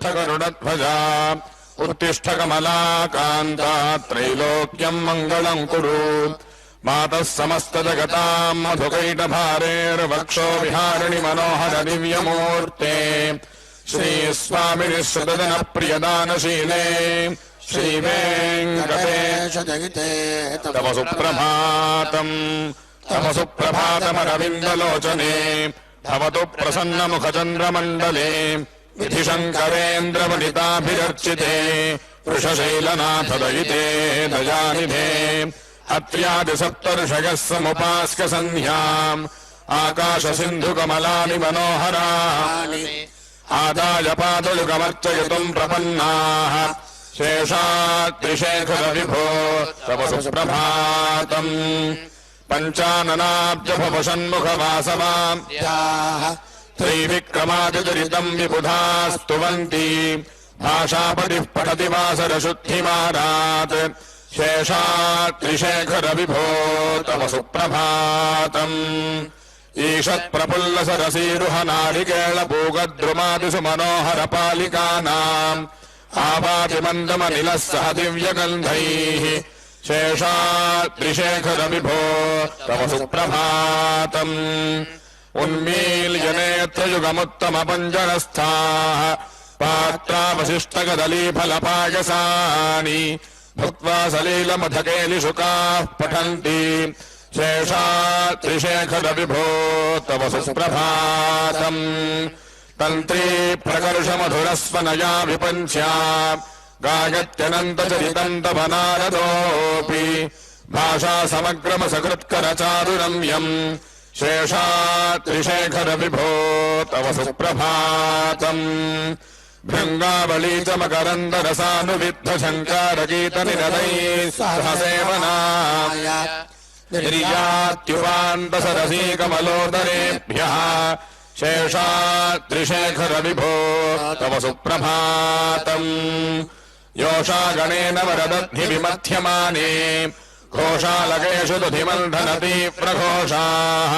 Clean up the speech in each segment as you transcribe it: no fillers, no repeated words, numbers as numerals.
उत्तिष्ठ गरुडध्वजा उत्तिष्ठ कमलाकान्ता त्रैलोक्यम् मङ्गलम् कुरु मातः समस्तजगताम् मधुकैटभारेर्वक्षो विहारिणि मनोहर दिव्यमूर्ते श्रीस्वामिनि श्रुतजनप्रियदानशीले श्रीवेङ्कटेश जयते तव सुप्रभातम् तव सुप्रभातमरविन्दलोचने भवतु प्रसन्नमुखचन्द्रमण्डले विधिशङ्करेन्द्रवनिताभिरर्चिते वृषशैलनाथदयिते दयानिधे अत्र्यादिसप्तर्षयः समुपास्क सन्ध्याम् आकाशसिन्धुकमलानि मनोहराणि आदाय पादयुगमर्चयितुम् प्रपन्नाः शेषाद्रिशेखरविभो तव सुप्रभातम् पञ्चाननाब्जभवषण्मुखवासवाम्याः त्रैविक्रमादिदुरितम् विबुधास्तुवन्ति भाषापतिः पठति वासरशुद्धिमारात् शेषाद्रिशेखरविभो तव सुप्रभातम् ईषत्प्रफुल्लसरसीरुहनारिकेळपूगद्रुमादिषु मनोहरपालिकानाम् आवातिमन्दमनिलः सह दिव्यगन्धैः शेषाद्रिशेखरविभो तव सुप्रभातम् उन्मील्यनेत्रयुगमुत्तमपञ्जरस्थाः पात्रावशिष्टकदलीफलपायसानि भुक्त्वा सलीलमधकेलिशुकाः पठन्ति शेषाद्रिशेखरविभो तव सुप्रभातम् तन्त्री प्रकर्षमधुरस्वनया विपञ्च्या गायत्यनन्तचरितम् तव नारदोऽपि भाषा समग्रमसकृत्करचारुरम्यम् शेषाद्रिशेखरविभो तव सुप्रभातम् भृङ्गावली च मकरन्दरसानुविद्धशङ्कारगीतनिरदैः सह सेवनाय निर्यात्युपान्तसरसीकमलोदरेभ्यः शेषाद्रिशेखरविभो तव सुप्रभातम् योषागणेन वरदद्धिविमध्यमाने घोषालकेषु दधिमन्थनतीव्रघोषाः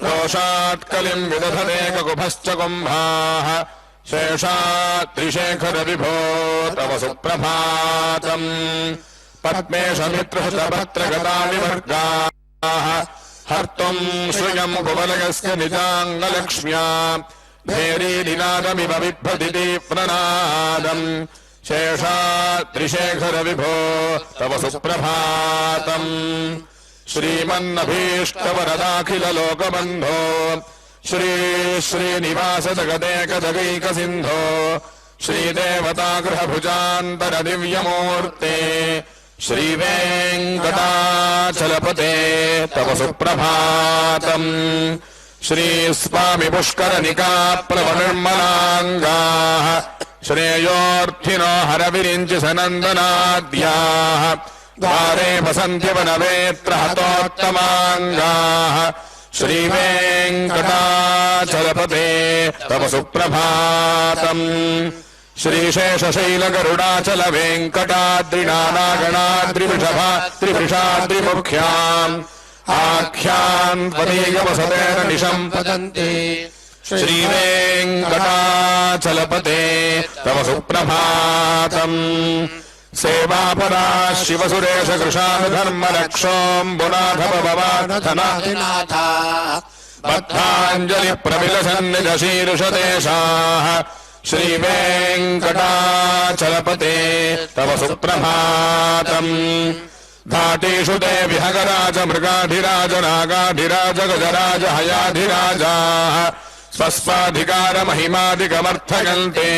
रोषात्कलिम् विदधतेककुभश्च कुम्भाः शेषाद्रिशेखरविभो तव सुप्रभातम् पद्मेशमित्रहृतभद्रगतानि वर्गाः हर्तुम् श्रियम् कुवलयस्य निजाङ्गलक्ष्म्या भेरीनिनादमिव बिभ्रति तीव्रनादम् शेषाद्रिशेखरविभो तव सुप्रभातम् श्रीमन्नभीष्टवरदाखिललोकबन्धो श्री श्रीनिवासजगदेकजगैकसिन्धो श्रीदेवतागृहभुजान्तरदिव्यमूर्ते श्रीवेङ्कटाचलपते तव सुप्रभातम् श्रीस्वामि पुष्करनिकाप्लवनिर्मलाङ्गाः श्रेयोर्थिनो हरविरिञ्चि सनन्दनाद्याः द्वारे वसन्त्यवनवेत्रहतोत्तमाङ्गाः श्रीवेङ्कटाचलपते तव सुप्रभातम् श्रीशेषशैलगरुडाचलवेङ्कटाद्रिनानागणाद्रिवृषभाद्रिमुख्याम् आख्यान् त्वदीयवसतेन निशम् पतन्ति श्रीवेङ्कटाचलपते तव सुप्रभातम् सेवापराः शिवसुरेशकृशानुधर्मरक्षोऽम्बुनाथपवनाथनाथ बद्धाञ्जलिः प्रविलसन्निजशीर्षदेशाः श्रीवेङ्कटाचलपते तव सुप्रभातम् घाटेषु ते विहगराज मृगाधिराज नागाधिराज गजराज हयाधिराजाः स्वस्वाधिकारमहिमादिकमर्थयन्ते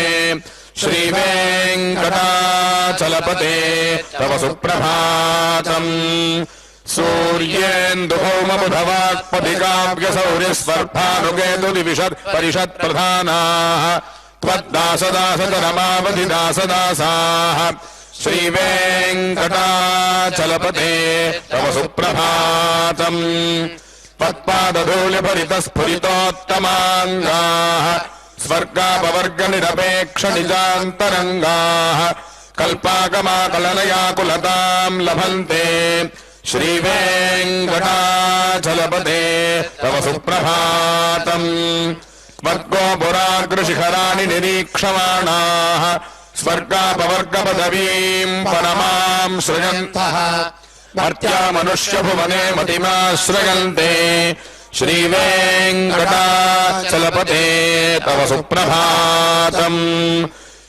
श्रीवेङ्कटाचलपते तव सुप्रभातम् सूर्येन्दुभौमबुधवाक्पदिकाव्यसौर्यस्पर्धानुकेतुदिविषत्परिषत्प्रधानाः त्वद्दासदासतरमावधिदासदासाः श्रीवेङ्कटाचलपते तव सुप्रभातम् त्वत्पादधूलिफलितस्फुरितोत्तमाङ्गाः स्वर्गापवर्गनिरपेक्षनिजान्तरङ्गाः कल्पाकमाकलनयाकुलताम् लभन्ते श्रीवेङ्कटाचलपते तव सुप्रभातम् स्वर्गो पुराग्रशिखराणि निरीक्षमाणाः स्वर्गापवर्गपदवीम् परमाम् सृजन्तः मर्त्या मनुष्यभुवने मतिमाश्रयन्ते श्रीवेङ्कटाचलपते तव सुप्रभातम्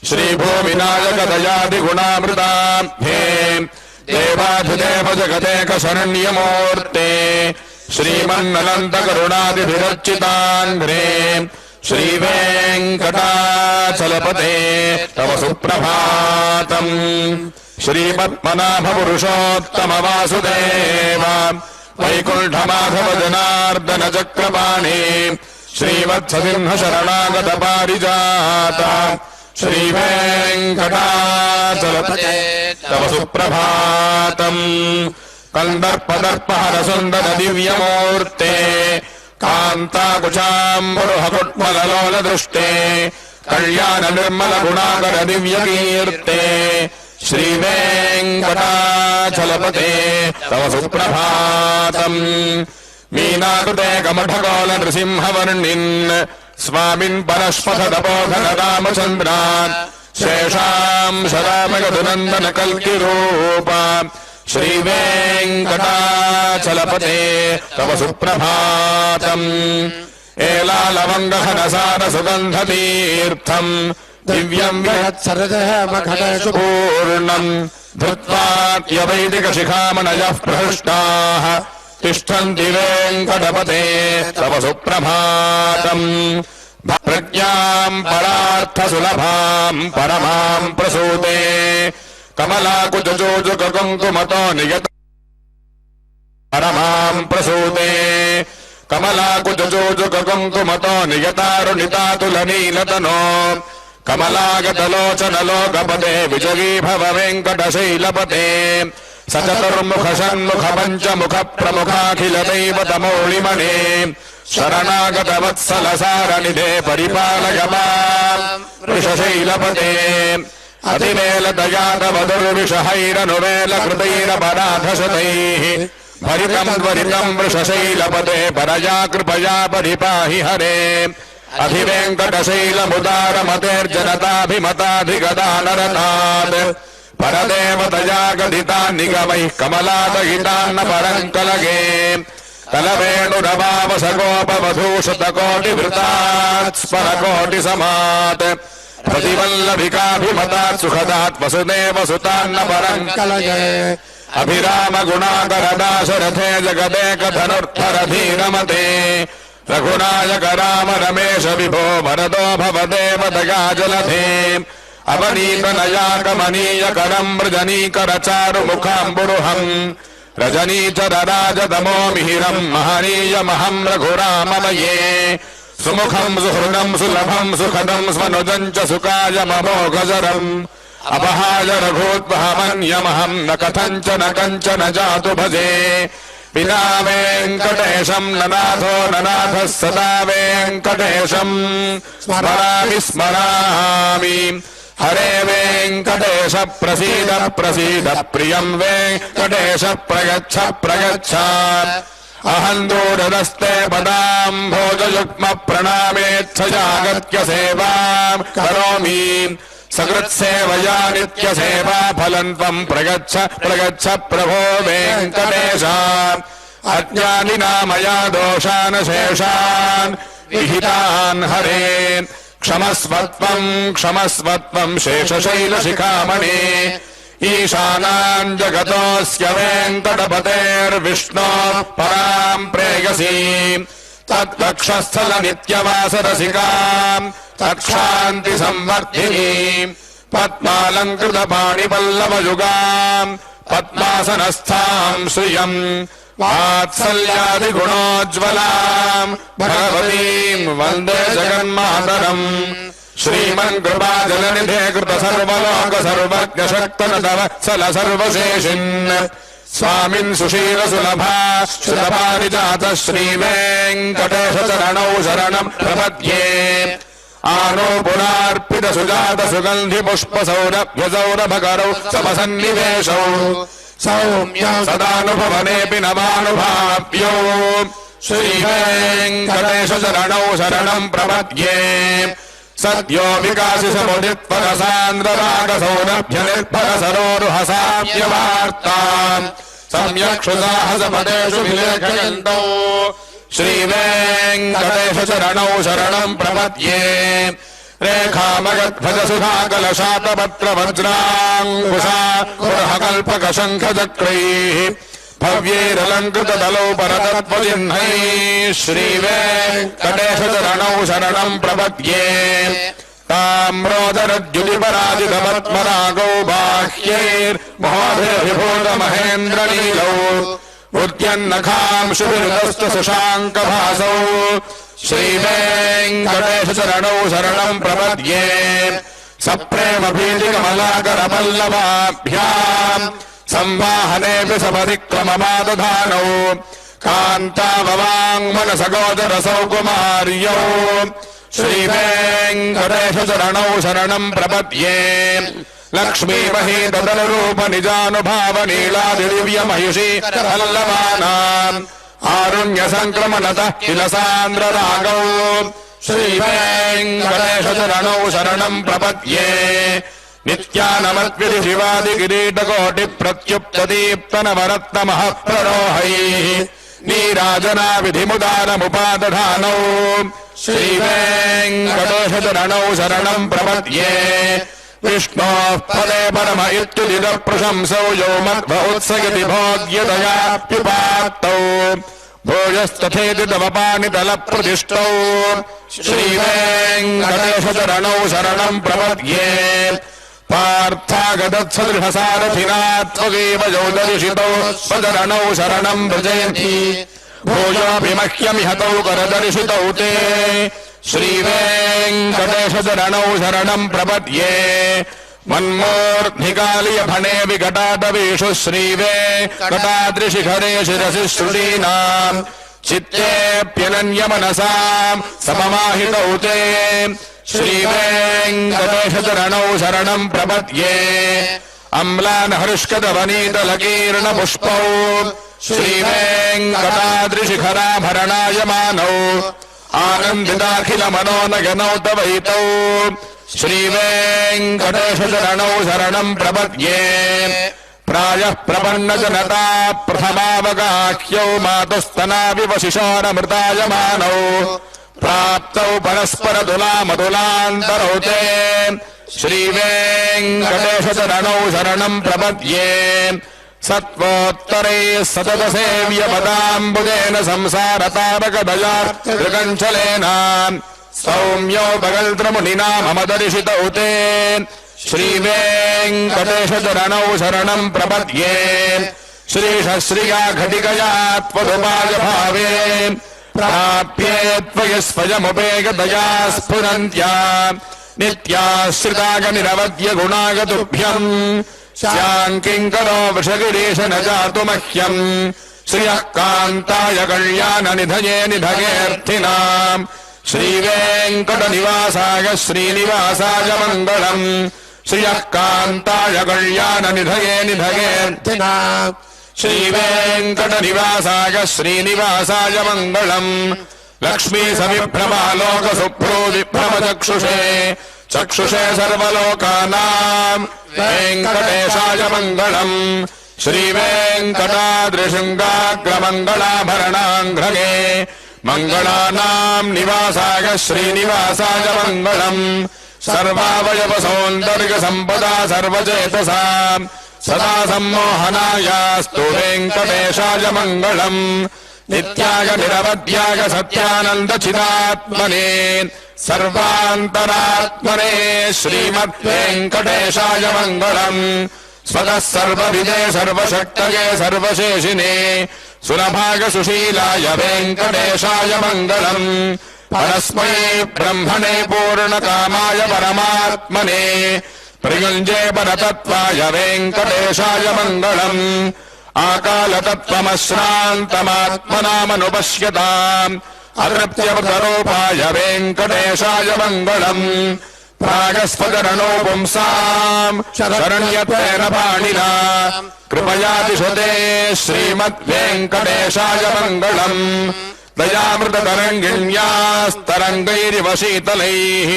श्रीभूमिनायक दयादिगुणामृताब्धे देवाधिदेव जगदेक शरण्यमूर्ते श्रीमन्ननन्द करुणादिभिरर्चिताङ्घ्रे श्रीवेङ्कटाचलपते तव सुप्रभातम् श्रीपद्मनाभ पुरुषोत्तम वासुदेव वैकुण्ठमाधव जनार्दन चक्रपाणि श्रीवत्ससिंह शरणागत पारिजात श्रीवेङ्कटाचलपते तव सुप्रभातम् कन्दर्पदर्पहर सुन्दर दिव्यमूर्ते कान्ताकुचाम्बुरुहकुट्मललोल दृष्टे कल्याण निर्मल गुणाकर दिव्यकीर्ते श्रीवेङ्कटाचलपते तव सुप्रभातम् मीनाकृते कमठकोल नृसिंहवर्णिन् स्वामिन् परश्वथ तपोधन रामचन्द्रान् शेषाम् शरामगधुनन्दन कल्किरूप श्रीवेङ्कटाचलपते तव सुप्रभातम् एलालवङ्गहनसार सुगन्धतीर्थम् दिव्यम् विहत्सरजः मखनेषु पूर्णम् धृत्वात्यवैदिकशिखामणयः प्रहृष्टाः तिष्ठन्ति वेङ्कटपते तव सुप्रभातम् प्रज्ञाम् परार्थसुलभाम् परमाम् प्रसूते कमलाकुचोजुककुङ्कुमतो नियत परमाम् प्रसूते कमलाकुचोजुककुङ्कुमतो नियतारुणितातुलनीलतनो कमलागतलोचनलोकपते विजयीभव वेङ्कटशैलपते सचतुर्मुख षण्मुख पञ्चमुख प्रमुखाखिल दैवतमौलिमणे शरणागत वत्सल सारनिधे परिपालय माम् वृषशैलपते अतिमेलदयातवदुर्विषहैरनुवेल कृतैरपराधशतैः भरितम् त्वरितम् वृषशैलपते परया कृपया परिपाहि हरे अधिवेङ्कटशैलमुदारमतेर्जनताभिमताधिगदानरतात् परदेवतया गदितान्निगमैः कमलादहितान्न परम् कलगे तलवेणुरवावसगोपवधूशतकोटिवृतात् स्मरकोटिसमात् प्रतिवल्लभिकाभिमतात् सुखदात् वसुदेव सुतान्न परम् कलगे अभिराम गुणाकरदाशरथे जगदेक धनुर्धरधीरमते रघुनायक राम रमेश विभो वरदो भवदेव दया जलधे अवनीतनया कमनीय करम् मृजनीकर चारुमुखाम्बुरुहम् रजनीचर राजतमो मिहिरम् महनीयमहम् रघुराममये सुमुखम् सुहृदम् सुलभम् सुखदम् स्वनुजम् च सुकायममोघजरम् अपहाय रघोद्वहमन्यमहम् न कथञ्चन कञ्चन जातु भजे विना वेङ्कटेशम् ननाथो ननाथः सदा वेङ्कटेशम् स्मरामि स्मरामि हरे वेङ्कटेश प्रसीद प्रसीद प्रियम् वेङ्कटेश प्रयच्छ प्रयच्छ अहम् दूरदस्ते पदाम्भोजयुग्म प्रणामेच्छयागत्य सेवाम् करोमि सकृत्सेवया नित्यसेवा फलम् त्वम् प्रयच्छ प्रयच्छ प्रभो वेङ्कटेश अज्ञानिना मया दोषान् शेषान् विहितान् हरे क्षमस्वत्वम् शेषशैलशिखामणे ईशानाम् जगतोऽस्य वेङ्कटपतेर्विष्णो पराम् प्रेयसी तद्वक्षस्थल नित्यवासरसिकाम् तत्क्षान्ति संवर्धिनीम् पद्मालङ्कृतपाणिपल्लवयुगाम् पद्मासनस्थाम् श्रियम् वात्सल्यादिगुणोज्ज्वलाम् भगवतीम् वन्दे जगन्मातरम् श्रीमन्कृपाजलनिधे कृत सर्वलोक सर्वज्ञ शक्तनतवत्सल सर्वशेषिन् स्वामिन् सुशील सुलभा श्रुतपारिजात श्रीवेङ्कटेश चरणौ शरणम् प्रपद्ये आनो पुनार्पित सुजात सुगन्धि पुष्प सौरभ्य सौरभकरौ समसन्निवेशौ सौम्यौ सदानुभवनेऽपि नवानुभाव्यो श्रीवेङ्कटेशचरणौ शरणम् प्रपद्ये सद्यो विकासि समुदित्परसान्द्ररागसौरभ्यनिर्भरसरोरुहसाम्यवार्ताम् सम्यक्षुसाहसपदेषु विलेखयन्तौ श्रीवेङ्कटेशचरणौ शरणम् प्रपद्ये रेखामगद्भजसुधाकलशातपत्रवज्राङ्कुशा पुरःकल्पकशङ्खचक्रैः भव्यैरलङ्कृतदलौ परतत्त्वचिह्नैः श्रीवेङ्कटेशचरणौ शरणम् प्रपद्ये ताम्रोदरद्युतिपराजितपद्मरागौ बाह्यैर्महोदयविभूतमहेन्द्रलीलौ उद्यन्नखांशुभिरुदस्तशशाङ्कभासौ श्रीवेङ्कटेशचरणौ शरणम् प्रपद्ये सप्रेमभीतिकमलाकरपल्लवाभ्याम् संवाहनेऽपि सपरिक्रममादधानौ कान्ताववाङ्मनसगोचरसौ कुमार्यौ श्रीवेङ्कटेशचरणौ शरणम् प्रपद्ये लक्ष्मीमहीतदनुरूपनिजानुभावनीलादिदिव्यमहिषी पल्लवानाम् आरुण्यसङ्क्रमणतः किलसान्द्ररागौ श्रीवेङ्कटेशचरणौ शरणम् प्रपद्ये नित्यानमद्विधि शिवादिकिरीटकोटिप्रत्युप्तदीप्तनवरत्नमः प्ररोहैः नीराजनाविधिमुदानमुपादधानौ श्रीवेङ्कटेशचरणौ शरणम् प्रपद्ये विष्णोः पदे परम इत्युदितप्रशंसौ यो मध्व उत्सयति भोग्यतयाप्युपात्तौ भूयस्तथेति तव पाणितलप्रतिष्ठौ श्रीवेङ्कटेशचरणौ शरणम् प्रपद्ये पार्थागतत्सदृशसारथिना त्वमेव यौदर्शितौ स्वचरणौ शरणम् व्रजयन्ति भूयोऽपि मह्यमिह तौ करदर्शितौ ते श्रीवेङ्कटेशचरणौ शरणम् प्रपद्ये मन्मूर्ध्निकालीयफणे विकटाटवीषु श्रीवेङ्कटाद्रिशिखरे शिरसि श्रुतीनाम् चित्तेऽप्यनन्यमनसाम् सममाहितौ ते श्रीवेङ्कटेशचरणौ शरणम् प्रपद्ये अम्लानहर्षकदवनीतलकीर्णपुष्पौ श्रीवेङ्कटाद्रिशिखराभरणायमानौ आनन्दिताखिलमनोनगनौ तवैतौ श्रीवेङ्कटेशचरणौ शरणम् प्रपद्ये प्रायः प्रपन्नजनता प्रथमावगाह्यौ मातुस्तनाविव शिशोरमृतायमानौ प्राप्तौ परस्परतुलामतुलान्तरौ ते श्रीवेङ्कटेशचरणौ शरणम् प्रपद्ये सत्त्वोत्तरैः सततसेव्यपदाम्बुजेन संसारतारकदयार्तृकञ्चलेन सौम्यौ भगल्त्रमुनिना मम दर्शितौ ते श्रीवेङ्कटेशचरणौ शरणम् प्रपद्ये श्रीशश्रिया घटिकया त्वदुपायभावे प्राप्ये त्वयि स्वयमुपेगतया स्फुरन्त्या नित्याश्रितागनिरवद्य गुणागतुभ्यम् स्याङ्किङ्करो वृषगिरीश न जातु मह्यम् श्रियः कान्ताय कल्याणनिधये निधयेऽर्थिनाम् श्रीवेङ्कटनिवासाय श्रीनिवासाय मङ्गलम् श्रियः कान्ताय कल्याणनिधये निधयेऽर्थिनाम् श्रीवेङ्कटनिवासाय श्रीनिवासाय मङ्गलम् लक्ष्मी सविभ्रमालोकसुभ्रो विभ्रमचक्षुषे चक्षुषे सर्वलोकानाम् वेङ्कटेशाय मङ्गलम् श्रीवेङ्कटाद्रिशृङ्गाग्रमङ्गलाभरणाङ्घ्रगे मङ्गलानाम् निवासाय श्रीनिवासाय मङ्गलम् सर्वावयवसौन्दर्यसम्पदा सर्वचेतसाम् सदा सम्मोहनायास्तु वेङ्कटेशाय मङ्गलम् नित्याय निरवध्याय सत्यानन्दचिदात्मने सर्वान्तरात्मने श्रीमद्वेङ्कटेशाय मङ्गलम् स्वतः सर्वविदे सर्वशक्तये सर्वशेषिने सुलभाय सुशीलाय वेङ्कटेशाय मङ्गलम् परस्मै ब्रह्मणे पूर्णकामाय परमात्मने प्रियुञ्जे परतत्त्वाय वेङ्कटेशाय मङ्गलम् आकालतत्त्वमश्रान्तमात्मनामनुपश्यताम् अतृप्त्यवतरूपाय वेङ्कटेशाय मङ्गलम् प्रागस्पदरणो पुंसाम् शरण्यत्वेन पाणिना कृपयातिशते श्रीमद्वेङ्कटेशाय मङ्गलम् दयामृततरङ्गिण्यास्तरङ्गैरिव शीतलैः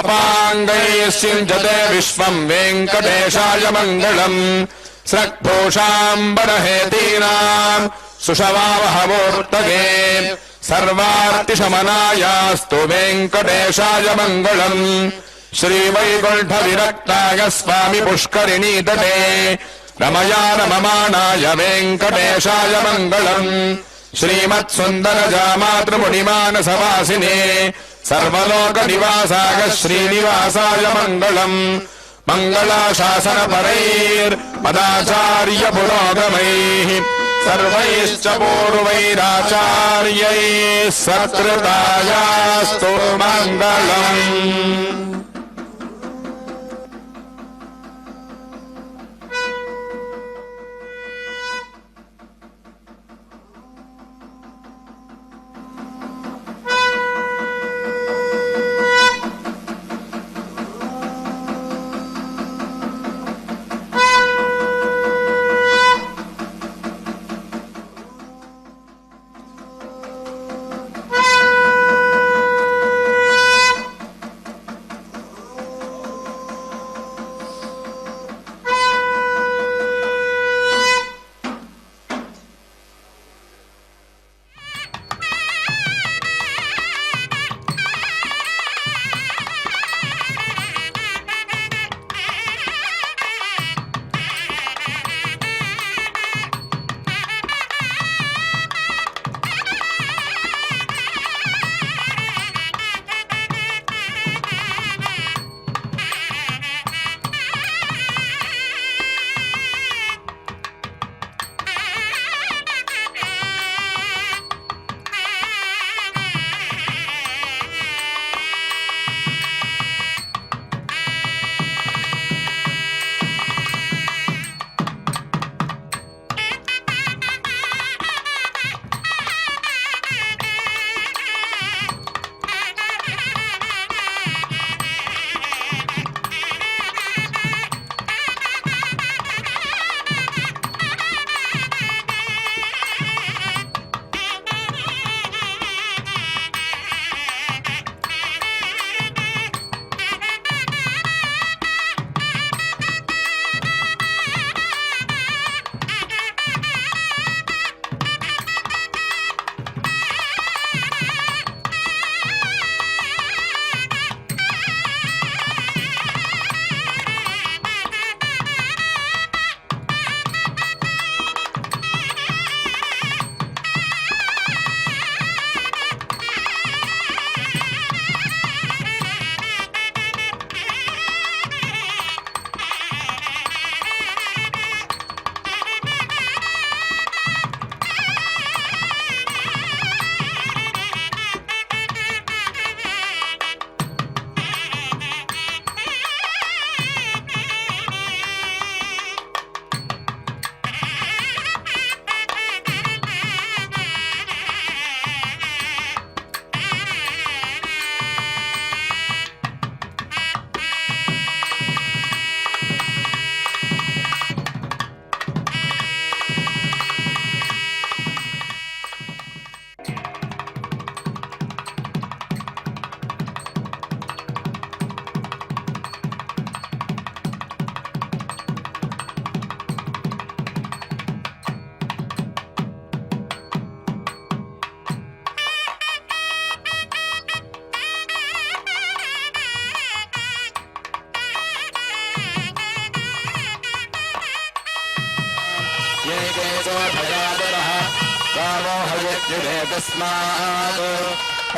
अपाङ्गैः सिञ्चते विश्वम् वेङ्कटेशाय मङ्गलम् स्रक्तोषाम्बरहेतीनाम् सुषवावहमूर्तये सर्वार्तिशमनायास्तु वेङ्कटेशाय मङ्गलम् श्रीवैकुण्ठविरक्ताय स्वामि पुष्करिणी तटे रमया रममाणाय वेङ्कटेशाय मङ्गलम् श्रीमत्सुन्दरजामातृमुनिमानसवासिने सर्वलोकनिवासाय श्रीनिवासाय मङ्गलम् मङ्गलाशासनपरैर्मदाचार्यपुरोगमैः सर्वैश्च पूर्वैराचार्यैः सत्कृतायास्तु मङ्गलम्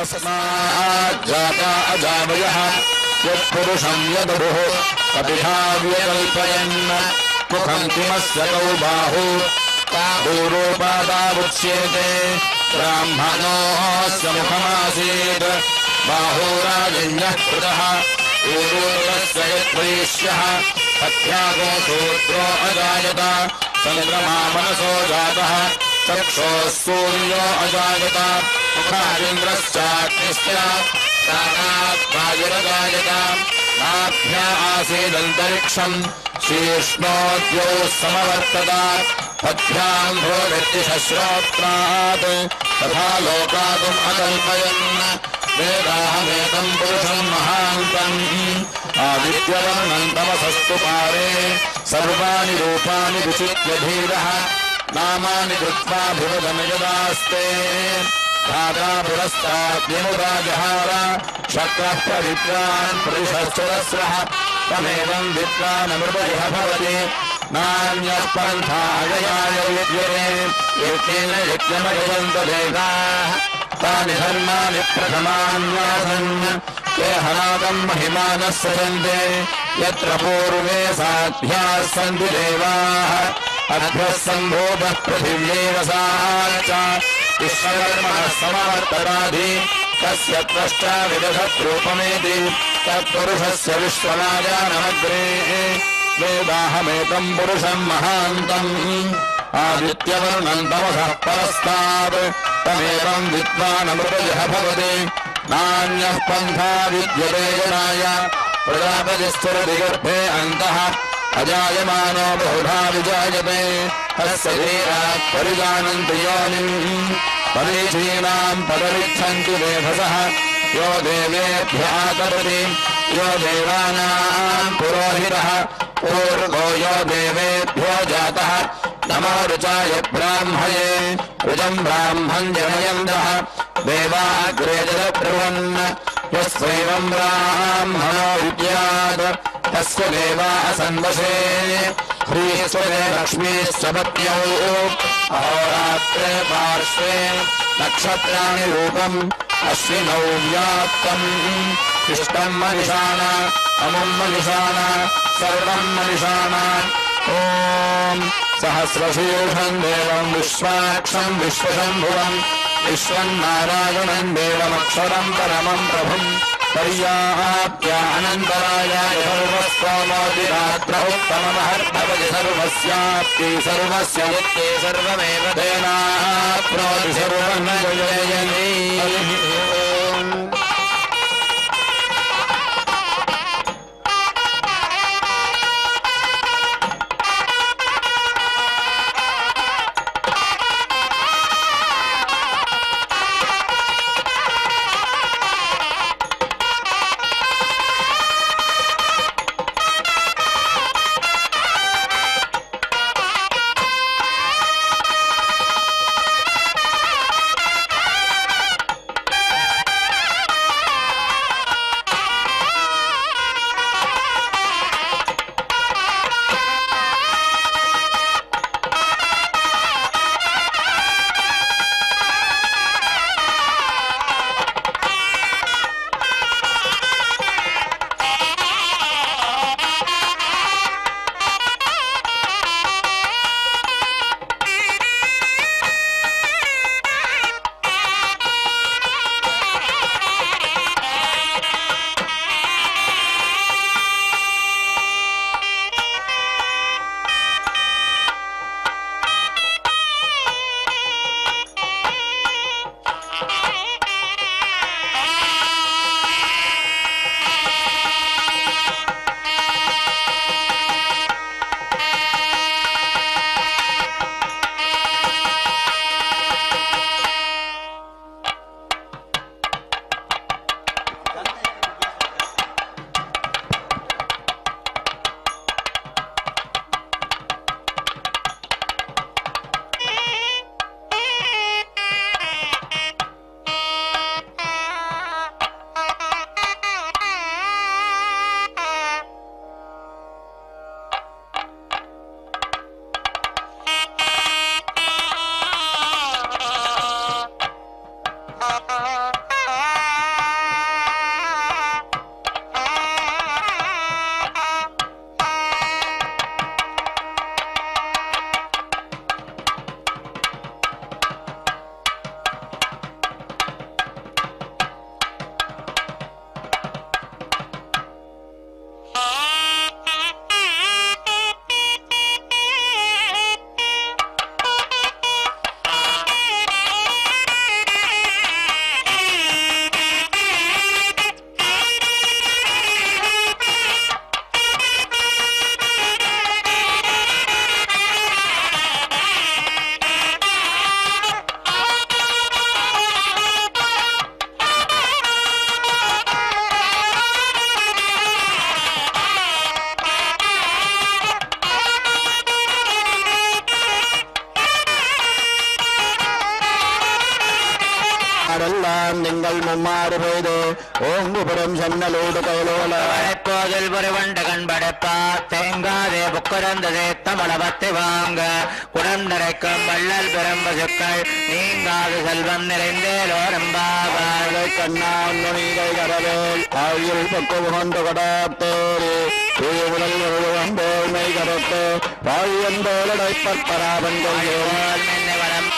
तस्माज्जाता अजावयः यत्पुरुषं यदुः कपिधाव्यकल्पयन् मुखं किमस्य कौ बाहु पूर्वोपादावुच्येते ब्राह्मणोऽस्य मुखमासीत् बाहुराजन्यः कृतः पूर्वोदस्य यद्वैश्यः हत्यागो शूद्रो अजायत चन्द्रमा मनसो जातः चक्षुः सूर्यो अजायत मुखादिन्द्रश्चाग्निश्च प्राणात् वायुरजायत नाभ्या आसीदन्तरिक्षम् शीर्ष्णोद्यौ समवर्तत पद्भ्याम् भोगतिशश्रोत्रात् तथा लोकागुम् अकल्पयन् वेदाहमेतम् पुरुषम् महान्तम् आदित्यवर्णम् तमसस्तु पारे सर्वाणि रूपाणि विचित्य धीरः नामानि कृत्वा भिवदमिजदास्ते धाता पुरस्ताद्यमुराजहार शक्रः प्रविद्वान् पुरुषश्चरस्रः तमेवम् विद्वानमृतयः भवति नान्यः पन्थाययाय विद्यते यज्ञेन यज्ञमयजन्त वेदाः तानि धर्माणि प्रथमान्यासन् ये हनादम् महिमानः सजन्ते यत्र पूर्वे साध्याः सन्ति देवाः अभ्यः सम्भोगः पृथिव्यैवसाश्च विश्वकर्मणः समवर्तराधि कस्य त्वष्टा विदधत्रूपमेति तत्पुरुषस्य विश्वनाजानमग्रे वेदाहमेतम् पुरुषम् महान्तम् आदित्यवर्णम् तमसः परस्तात् तमेवम् विद्वानमृतयः भवति नान्यः पन्था विद्यते जनाय प्रजापतिस्फुरति गर्भे अन्तः अजायमानो बहुधा विजायते तस्य धीरात् परिजानन्ति योनिम् परीक्षीणाम् पदमिच्छन्ति मेधसः यो देवेभ्यः आतरति यो देवानाम् पुरोहितः पूर्वो यो देवेभ्यो जातः नमो ऋचाय ब्राह्मये ऋजम् ब्राह्मम् जनयन्तः देवाग्रे जलब्रुवन् यस्वैवम् ब्राह्मणो विद्यात् तस्य देवा असन्वशे ह्रीस्वरे लक्ष्मीश्चपत्यौ अहोरात्रे पार्श्वे नक्षत्राणि रूपम् अश्विनौ व्याप्तम् इष्टम् मनिषाण अमुम् मनिषाण सर्वम् मनिषाण ॐ सहस्रशीर्षम् देवम् विश्वाक्षम् विश्वशम्भुवम् विश्वन्नारायणम् देवमक्षरम् परमम् प्रभुम् पर्याप्यानन्तराय सर्वस्वमोदिरात्र उत्तममहर्भवति सर्वस्याप्ति सर्वस्य नित्ये सर्वमेव तेनाप्नोति सर्वम् जयति மாறு பெய்து ஓங்குபுரம் சென்னலோடு கைலோல போதில் பொறிவண்ட கண்படைப்பா தேங்காதே புக்குறந்ததே தமிழபத்தை வாங்க குடம் நிறைக்கும் வள்ளல் பெரும் பசுக்கள் நீங்காது செல்வம் நிறைந்தேலோரம்பாவாய் கண்ணான் நுனிகை கரவேல் ஆயுள் பக்கு புகந்து கொடாத்தோரே தூயுடல் வந்தோமை கரத்து வாயுவந்தோலடைப்பராபங்கள் வளம்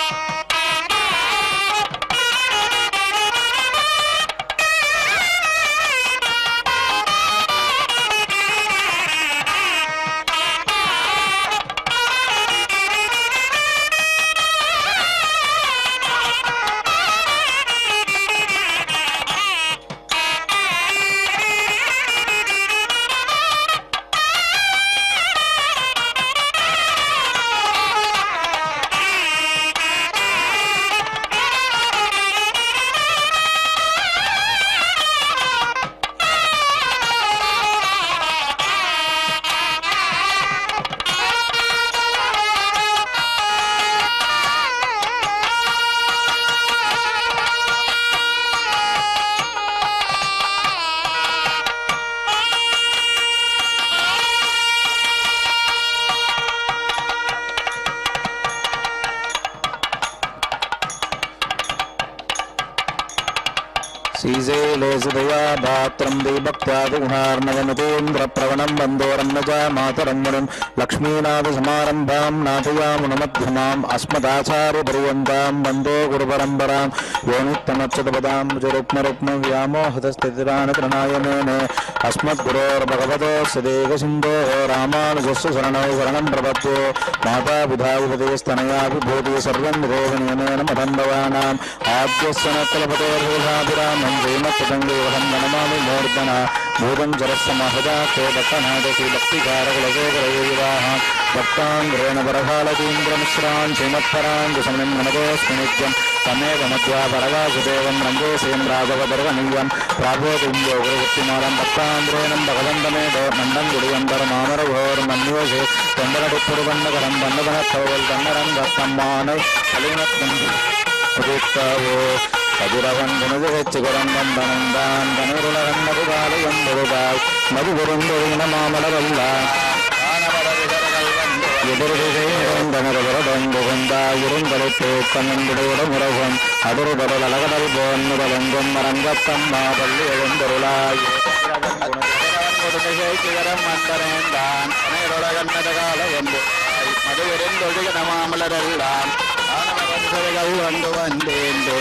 श्रीशैलेशदया भात्रं देवभक्त्यादिगुणार्णवनुतेन्द्रप्रवणं वन्दोरन्नजा मातरं मुनिं लक्ष्मीनाथसमारम्भां नाथयामुनमध्यमाम् अस्मदाचार्यपर्यन्तां वन्दे गुरुपरम्परां यो नित्यमच्युतपदां रुक्मरुक्मव्यामोहतस्थितिरानतृणायमेन अस्मद्गुरोर्भगवतोऽस्य देकसिन्धोः रामानुजस्य शरणौ शरणं प्रपद्ये मातापिताविपतेस्तनया विभूतिः सर्वं देवनियमेन मदम्भवानाम् आद्यस्य न कल्पतोर्भूषाभिरामं श्रीमत्तदङ्गेवहं नमामि मूर्धना भूतं जरस्समहदाख्ये दत्तनादसि भक्तिकारकुलशेखरयोगिवाः भक्ताङ्ग्रेण वरहालतीन्द्रमिश्रान् श्रीमत्पराङ्गुशमनं नमतोऽस्मि नित्यं तमेव मध्वापरवासुदेवं रङ्गेशयं राघवपर्वनीयं प्रापोदिन्द्यो गुरुवृत्तिमालं भक्तान्द्रेणं भगवन्तमेव मण्डं गुडियन्तरमामरघोर्मन्योषे தொண்டனடிப்புருவண்ணகரம் வண்ணதனத்தோல் தன்னரம் தத்தம்மானை கலினத்தம் உதித்தாவோ கதிரவன் குணது வச்சு குரந்தந்தனந்தான் கனருளகன் மதுகாலை என்பதுதாய் மதுபுருந்தொழுகின மாமலரல்லான் எதிர்திசைந்தனருடொங்கு கொண்டாயிருந்தலைத்து தன்னந்துடைய முரகம் அதிர்தொடல் அழகடல் போன்னுடலெங்கும் மரங்கத்தம்மா பள்ளி எழுந்தருளாய் சிகரம் மந்தனேந்தான் அனையருளகன்னதகால வந்து மதுவிருந்தொழுகின மாமலரெல்லாம் வந்து வந்தேந்தே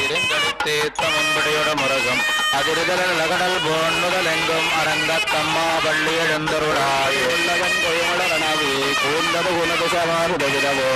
இருந்தடுத்தேத்தமும்படியோட முரகம் அதிர்தலகடல் போன்னுதலெங்கும் அரங்கத்தம்மா பள்ளி எழுந்தருளாய் உள்ளவன் கொய்மலரணவே கூந்தது குணது சவாருடவிடவோ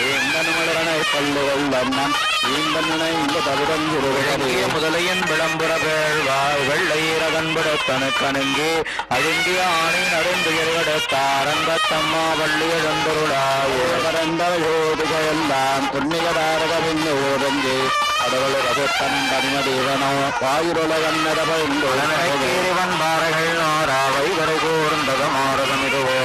ஏந்தனுமலரணை பல்லுகள் வண்ணம் ஈந்தனுனை இந்த தவிரம் சிறுவிழகிய முதலையின் விளம்புற பேழ்வாய் வெள்ளையீரகன்படுத்தனுக்கணுங்கி அழுங்கிய ஆணின் அருந்துயர்கெடுத்தாரங்கத்தம்மா பள்ளி எழுந்தருளாய் பரந்தோதிகையெல்லாம் புண்ணியதாரகவின்னு ஓரங்கி கடவுளகத்தன் தனிமதேவனோ வாயுருலகன்னதபைந்தோழனவன் பாறைகள் நோராவை வரை கூர்ந்ததும் ஆரதமிதுவோ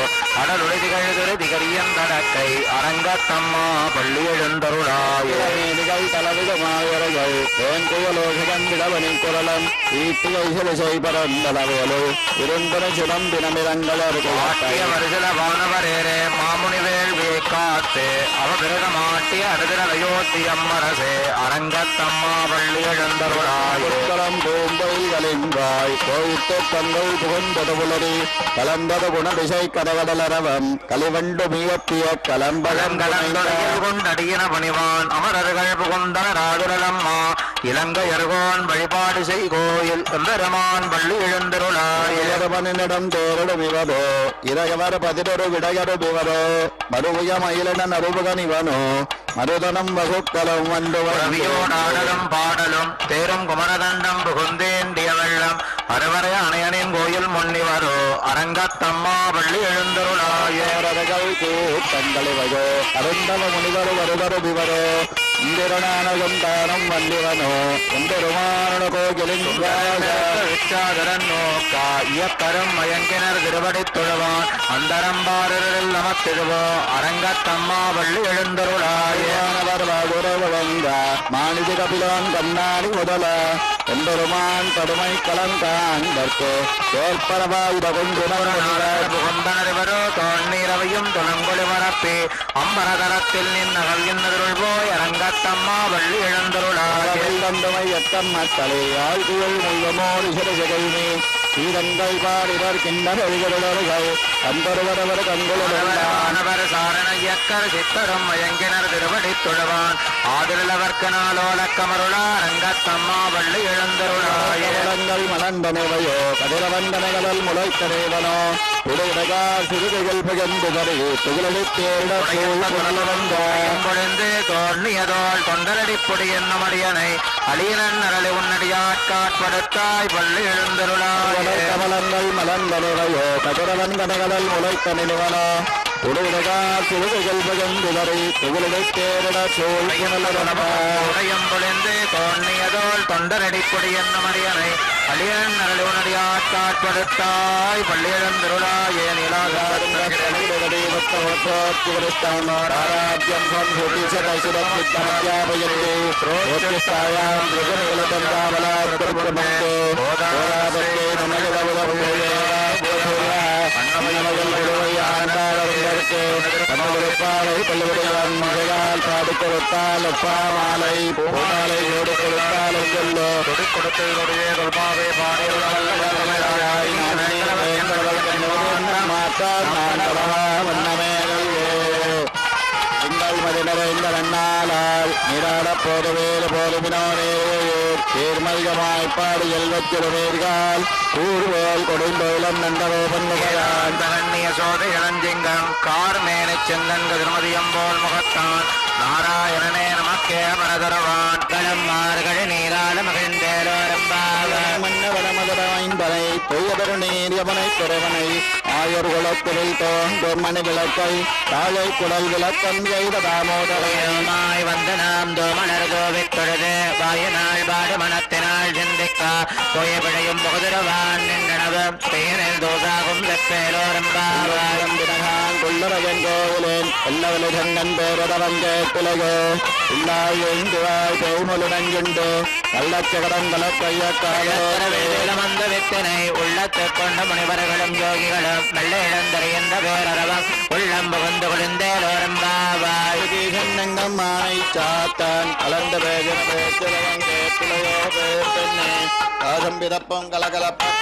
அடலுழிதிகள் திருதிகரியன் தடக்கை அரங்கத்தம்மா பள்ளி எழுந்தருளாயிகள் தலவிதமாயர்கள் தேன்குயலோகிதன் விடவனின் குரலம் ஈட்டிகை சிலை பரந்தளவேலு இருந்தன சுடம் தினமிரங்கலருடைய வருஷல வானவரேரே மாமுனி வேள்வியை காத்து அவ விரதமாட்டிய அடுதிரயோத்தியம்மரசே அரங்கத்தம்மா பள்ளி எழுந்தருளாயிரம் பூம்பொய்களின்வாய் கோயிட்டு தங்கள் புகுந்தது புலரி கலந்தது குணதிசை கடவடலரவம் கலிவண்டு மியப்பிய கலம்பழங்கடல் கொண்டடியின பணிவான் அமரர்கள் புகுந்தன ராதுரலம்மா இலங்கையர்கோன் வழிபாடு செய் கோயில் எம்பெருமான் பள்ளி எழுந்தருளாயிரம் தேரிடும் இவரோ இறையவர் பதினொரு விடையரு இவரோ மறுவுய மயிலன அருபகன் இவனோ மருதனம் வகுக்கலம் வந்து நாடலும் பாடலும் தேரும் குமரதண்டம் புகுந்தேண்டிய வெள்ளம் அறுவரை அணையனின் கோயில் முன்னிவரோ அரங்கத்தம்மா பள்ளி எழுந்தருளாயர்கள் கூட்டங்களிவயோ அருந்தவ முனிவரு வருவரு விவரோ இந்திரனானகம் தானம் வந்திவனோ எம்பெருமான கோயிலின் இச்சாதரன் நோக்கா இயக்கரும் மயங்கினர் திருவடி தொழுவான் அந்தரம்பாரில் நமத்திருவோ அரங்கத்தம்மா வள்ளி எழுந்தருளாயவர் வழங்க மாநிதி கபிலான் கண்ணாடி முதல எம்பெருமான் கடுமை கலங்காண்பர்க்கு ஏற்பரவாய் புகுந்தனரிவரோ தோன்னீரவையும் துணங்கொழி வரப்பே அம்பரதரத்தில் நின்னகல் இன்னருள் போய் அரங்கத்தம்மா வள்ளி எழுந்தருளாயமை எத்தம் மக்களை ஆழ்குகள் முள்ளமோடு சிறசகைமே சீரங்கள் பாடிவர் கிண்ணர்கள் அந்தருவரவர் கண்குளவர் சாரண இயக்கர் சித்தரும் மயங்கினர் திருவடி தொழுவான் ஆதிரவர்க்கு நாளோலக்கமருளா அரங்கத்தம்மா வள்ளி எழுந்தருளாயங்கள் மலர்ந்தனைவையோ கதிரவந்தனைகள் முளைத்தனைவனோ புடையடகார் சிறுகைகள் பகந்துதறி பொழிந்து தோன்றியதோள் தொண்டரடி பொடி என்னும் அடியனை அழியனன் அரளி உன்னடியாட்காட்படுத்தாய் வள்ளி எழுந்தருளாய கமலங்கள் மலர்ந்தனைவையோ கதிரவந்தனைகள் முளைத்தனைவனோ புடையடகார் சிறுகைகள் பகந்துதறி புகழிடத்தேரிட உடையம் பொழிந்து தோன்றியதோள் தொண்டரடி பொடி என்னும் அடியனை அழியன் அரளி உன்னடியாட்காட்படுத்தாய் வள்ளி எழுந்தருளாய ஆராத்யம் பாடு கொடுத்தால் ஒப்பாமாலை பூமாலை ஓடு கொடுத்தாலும் சொல்லோ கொடுப்பாவே எங்கள் மதிநறைந்த நன்னாளால் நீராட போதுவேறு போதுமினோனே தேர்மதிகமாய்ப்பாடு செல்வத்திருமீர்கள் கூறுவோல் கொடுந்தோலம் நந்தவோ பண்ணுகிறான் தரண்ய சோதை இளஞ்சிங்கம் கார்மேனை செங்கன் திருமதியம் போல் முகத்தான் நாராயணனே நமக்கே மனதரவான் களம் மார்கழி நீராள மகிழ்ந்தேரோரம்பாக மன்னவனமதராய்ந்தனை பொய்யதரு நீரியவனை துறவனை ஆயர்குலத்திரில் தோன்றும் மணி விளக்கை தாழை குடல் விளக்கம் செய்த தாமோதரமாய் வந்து நாம் தோமலர் கோவித் தொழுது வாயநாள் பாடு மனத்தினால் சிந்திக்கா போய பிழையும் புகுதிரவான் நின்றனவும் பேரில் தோசாகும் செப்பேலோரம்பாவாரம் தினகான் கொள்ளரவன் கோவிலேன் எல்லாவில சங்கன் பேரதவன் கேட்பிலையோ இல்லாய் எழுந்துவாய் பெய்முலுடஞ்சுண்டு கள்ளச்சகடங்கள வந்த வித்தினை உள்ளத்து கொண்ட முனிவர்களும் யோகிகளும் மெல்ல இழந்தறி என்ற பேரரவம் உள்ளம் புகுந்து குளிர்ந்தேலோரம்பாவாய் சன்னங்கம் மானை சாத்தான் கலந்த வேதன பேச்சிலவன் கேட்பிலையோ பேர் பெண்ணே காதம் பிறப்பும் கலகலப்பம்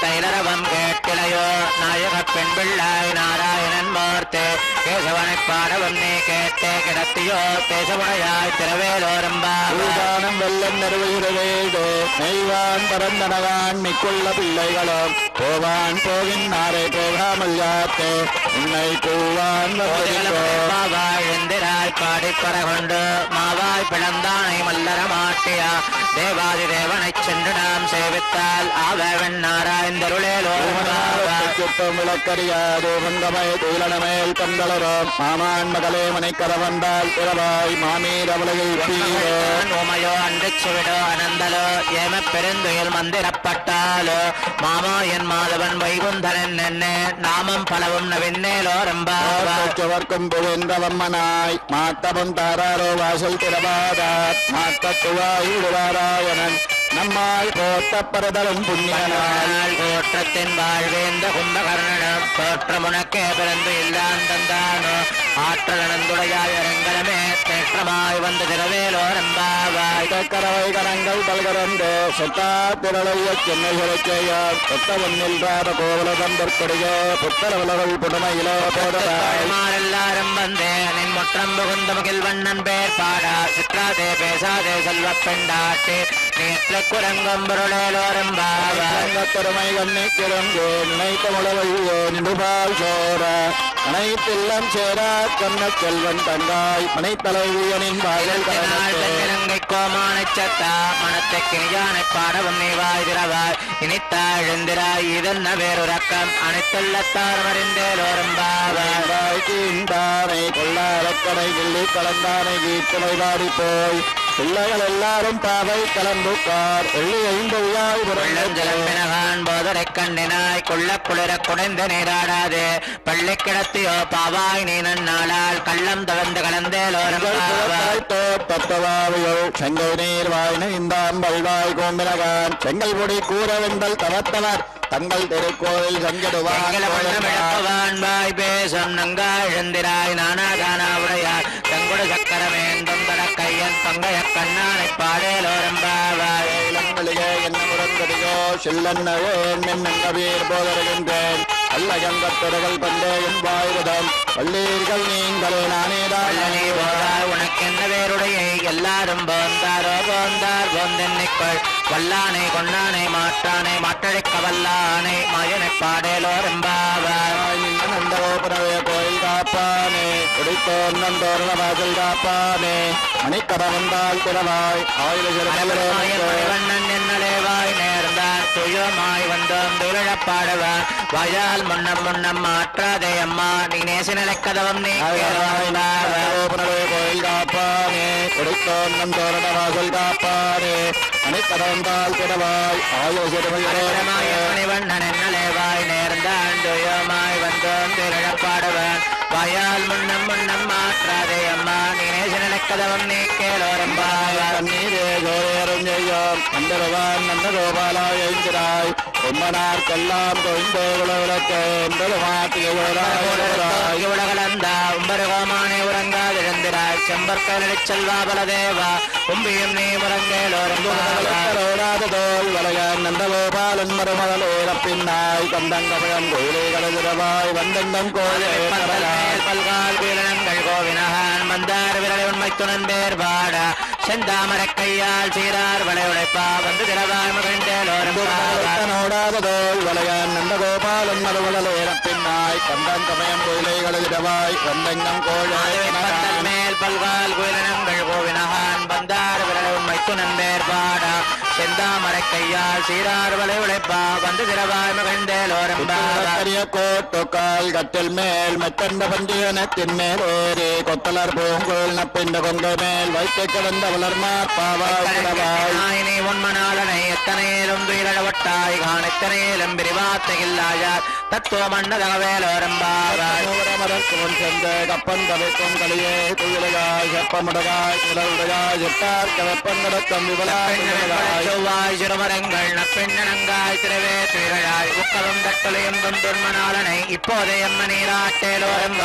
தைலரவம் கேட்டிலையோ நாயக பெண் பிள்ளாய் நாராயணன் மார்த்தே கேசவனை பாடவம் நீ கேட்டே கிடத்தியோ பேசவுடையாய் திரவேலோரம்பானம் வெள்ளம் நெருவுகிறதேதோ நெய்வான் பரந்தனவான் மிக்குள்ள பிள்ளைகளும் போவான் போகின்றாரே போகாமல் யாத்தே உன்னை பூவான் எழுந்திராய் பாடிப்பற கொண்டு மாவாய் பிளந்தானை மல்லர மாட்டியா தேவாதி தேவனை சென்று நாம் சேவித்தால் ஆவன் நாராயந்தருளேலோ சுத்தம் விளக்கறியாதோ வந்தமய தூலனமேல் கந்தளரும் மாமான் மகளே மனைக்கர வந்தால் பிறவாய் மாமீர் அவளையில் ஓமையோ அன்றிச்சுவிடோ அனந்தலோ ஏம பெருந்துயில் மந்திரப்பட்டாலோ மாமா என் மாதவன் வைகுந்தரன் என்ன நாமம் பலவும் நவின்னேலோ ரம்பாவர்க்கும் புகழ்ந்தவம்மனாய் மாத்தமும் தாராரோ வாசல் திறவாதார் மாத்தத்துவாய் விடுவாராயணன் நம்மால் போட்ட பரதலும் புண்ணியனால் தோற்றத்தின் வாழ்வேந்த கும்பகர்ணனம் தோற்றமுனக்கே பிறந்து இல்லான் தந்தானோ ஆற்றல் அனந்துடையாய் அரங்கலமே தேற்றமாய் வந்து திரவேலோரம்பாவாய் கரவை கரங்கள் பல்கரந்து சொத்தா திரளைய சென்னை சுரச்செய்யார் சொத்த ஒன்னில்றாத கோவலதம் பொற்கொடிய புத்தர உலகள் புதுமையிலோ போதெல்லாரும் வந்தே நின் முற்றம் புகுந்த முகில் வண்ணன் பேர் பாடா சித்ராதே பேசாதே செல்வ பெண்டாட்டே நேற்று குரங்கம் பொருளேலோரம்பாவாய் கண்ணை கிழங்கு நினைத்த முளவையோ நின்றுபால் சோர அனைத்தெல்லாம் சேரா கண்ண செல்வன் தங்காய் மனைத்தலைவியனின் வாயில் இலங்கை கோமானை சத்தா மனத்தை கிணியானை பாடவும் நீவாய் திரவாய் இனித்தாழ்ந்திராய் இதென்ன வேறொரக்கம் அனைத்துள்ளத்தார் மறிந்தேலோரம்பாவாய் கீண்டானை கொள்ளாரக்கனை கிள்ளி கலந்தானை கீட்டுமை பாடி போய் பிள்ளைகள் எல்லாரும் பாவை கலந்துக்கார் எள்ளி ஐந்தொழியாய் வெள்ளஞ்சலம்பினகான் போதரை கண்ணினாய் கொள்ள குளிர குடைந்த நீராடாது பள்ளி கிடத்தியோ பாவாய் நீ நன்னாளால் கள்ளம் தளர்ந்து கலந்தேலோரம் தத்துவாவியோ செங்கை நீர் வாய்ன இந்தாம் வல்வாய் கோம்பினகான் செங்கல் பொடி கூற வெண்டல் தவத்தவர் தங்கள் திருக்கோயில் சங்கிடுவான் வாய் பேசும் நங்கா எழுந்திராய் நானாதானா உடையார் தங்குடு சக்கரமேந்தும் கையன் பங்கைய கண்ணானை பாடேலோரம் பாவாய் என்ன முரங்கடியோ சில்லன்னவேன் மின்னங்கவீர் போதருகின்றேன் அல்லகங்கத்துறைகள் பந்தேயும் வாயுதம் பள்ளீர்கள் நீங்களே நானேதான் நீ போதார் உனக்கென்ன பேருடைய எல்லாரும் போந்தாரோ போந்தார் போந்தென்னிக்குள் வல்லானை கொண்டானை மாற்றானை மாற்றழிக்க வல்லானை மயனை பாடேலோரம் பாவாய் நந்தகோபுரவே கோயில் காப்பானே குடித்தோன் நந்தோரண வாசல் காப்பானே மணிக்கட வந்தால் திறவாய் வண்ணன் என்னலேவாய் நேர்ந்தான் துயமாய் வந்தோம் துழப்பாடுவான் வாயால் முன்னம் முன்னம் மாற்றாதே அம்மா நீ நேசி நிலைக்கதவம் நீ கோயில் காப்பானே குடித்தோன் நந்தோரண வாசல் காப்பானே மணிக்கட வந்தால் திறவாய் மணிவண்ணன் என்னலேவாய் நேர்ந்தான் துயமாய் வந்தோம் துழப்பாடுவான் வாயால் முன்னம் முன்னம் மாற்றாதே அம்மா நீ நேசி நிலைக்கதவம் நீ கேளோரம் நீரே கோரேரும் செய்யோம் அந்தருவான் நந்தகோபாலாய் எழுந்திராய் உம்மனார்க்கெல்லாம் தொய்ந்தே உலகத்தை உலகளந்தா உம்பருகோமானே உறங்காதிருந்திராய் செம்பற்களிச் செல்வா பலதேவா கும்பியும் நீ முறங்கேலோரங்கோடாததோல் வளையான் நந்தகோபாலன் மருமகளேரப்பின்னாய் கந்தங்கமயம் கோயிலே கலதிரவாய் வந்தங்கம் கோயிலே பல்கால் வீரனங்கள் கோவினகான் மந்தார் விரலை உண்மை துணன் பேர் பாட செந்தாமர கையால் சீரார் வளை உழைப்பா வந்து திரவாய் மகிழ்ந்தேலோரங்கோடாததோல் வளையான் நந்தகோபாலன் மருமகளேரப்பின்னாய் கந்தங்கமயம் கோயிலே கலதிரவாய் வந்தங்கம் கோயிலே மேல் பல்கால் குயிலனங்கள் கோவினகான் வந்தார் விரலை உண்மை துணன் பேர் பாட செந்தாமர கையால் சீரார் வளை உழைப்பா வந்து திரவாய் மகிழ்ந்தேலோரம் கோட்டுக்கால் கட்டில் மேல் மெத்தண்ட பஞ்சயனத்தின் மேல் ஏறி கொத்தலர் பூங்கோல் நப்பிந்த கொங்கை மேல் வைத்து கிடந்த வளர்மார் பாவாய் நீ உண்மனாளனை எத்தனையிலும் துயிலவட்டாய் காணெத்தனையிலும் பிரிவாத்தையில்லாயார் தத்துவ மன்னதகவேலோரம் மரக்கும் சென்ற கப்பன் தவிர்க்கும் கலியே துயிலாய் செப்பமுடகாய் உடலுடையாய் எட்டார் கவப்பங்கடக்கம் செவ்வாய் சிறுமரங்கள் நப்பெண்ணனங்காய் திரவே துயிலாய் உக்கலும் தட்டலையும் தொன்மனாளனை இப்போதே அம்ம நீராட்டேலோரம்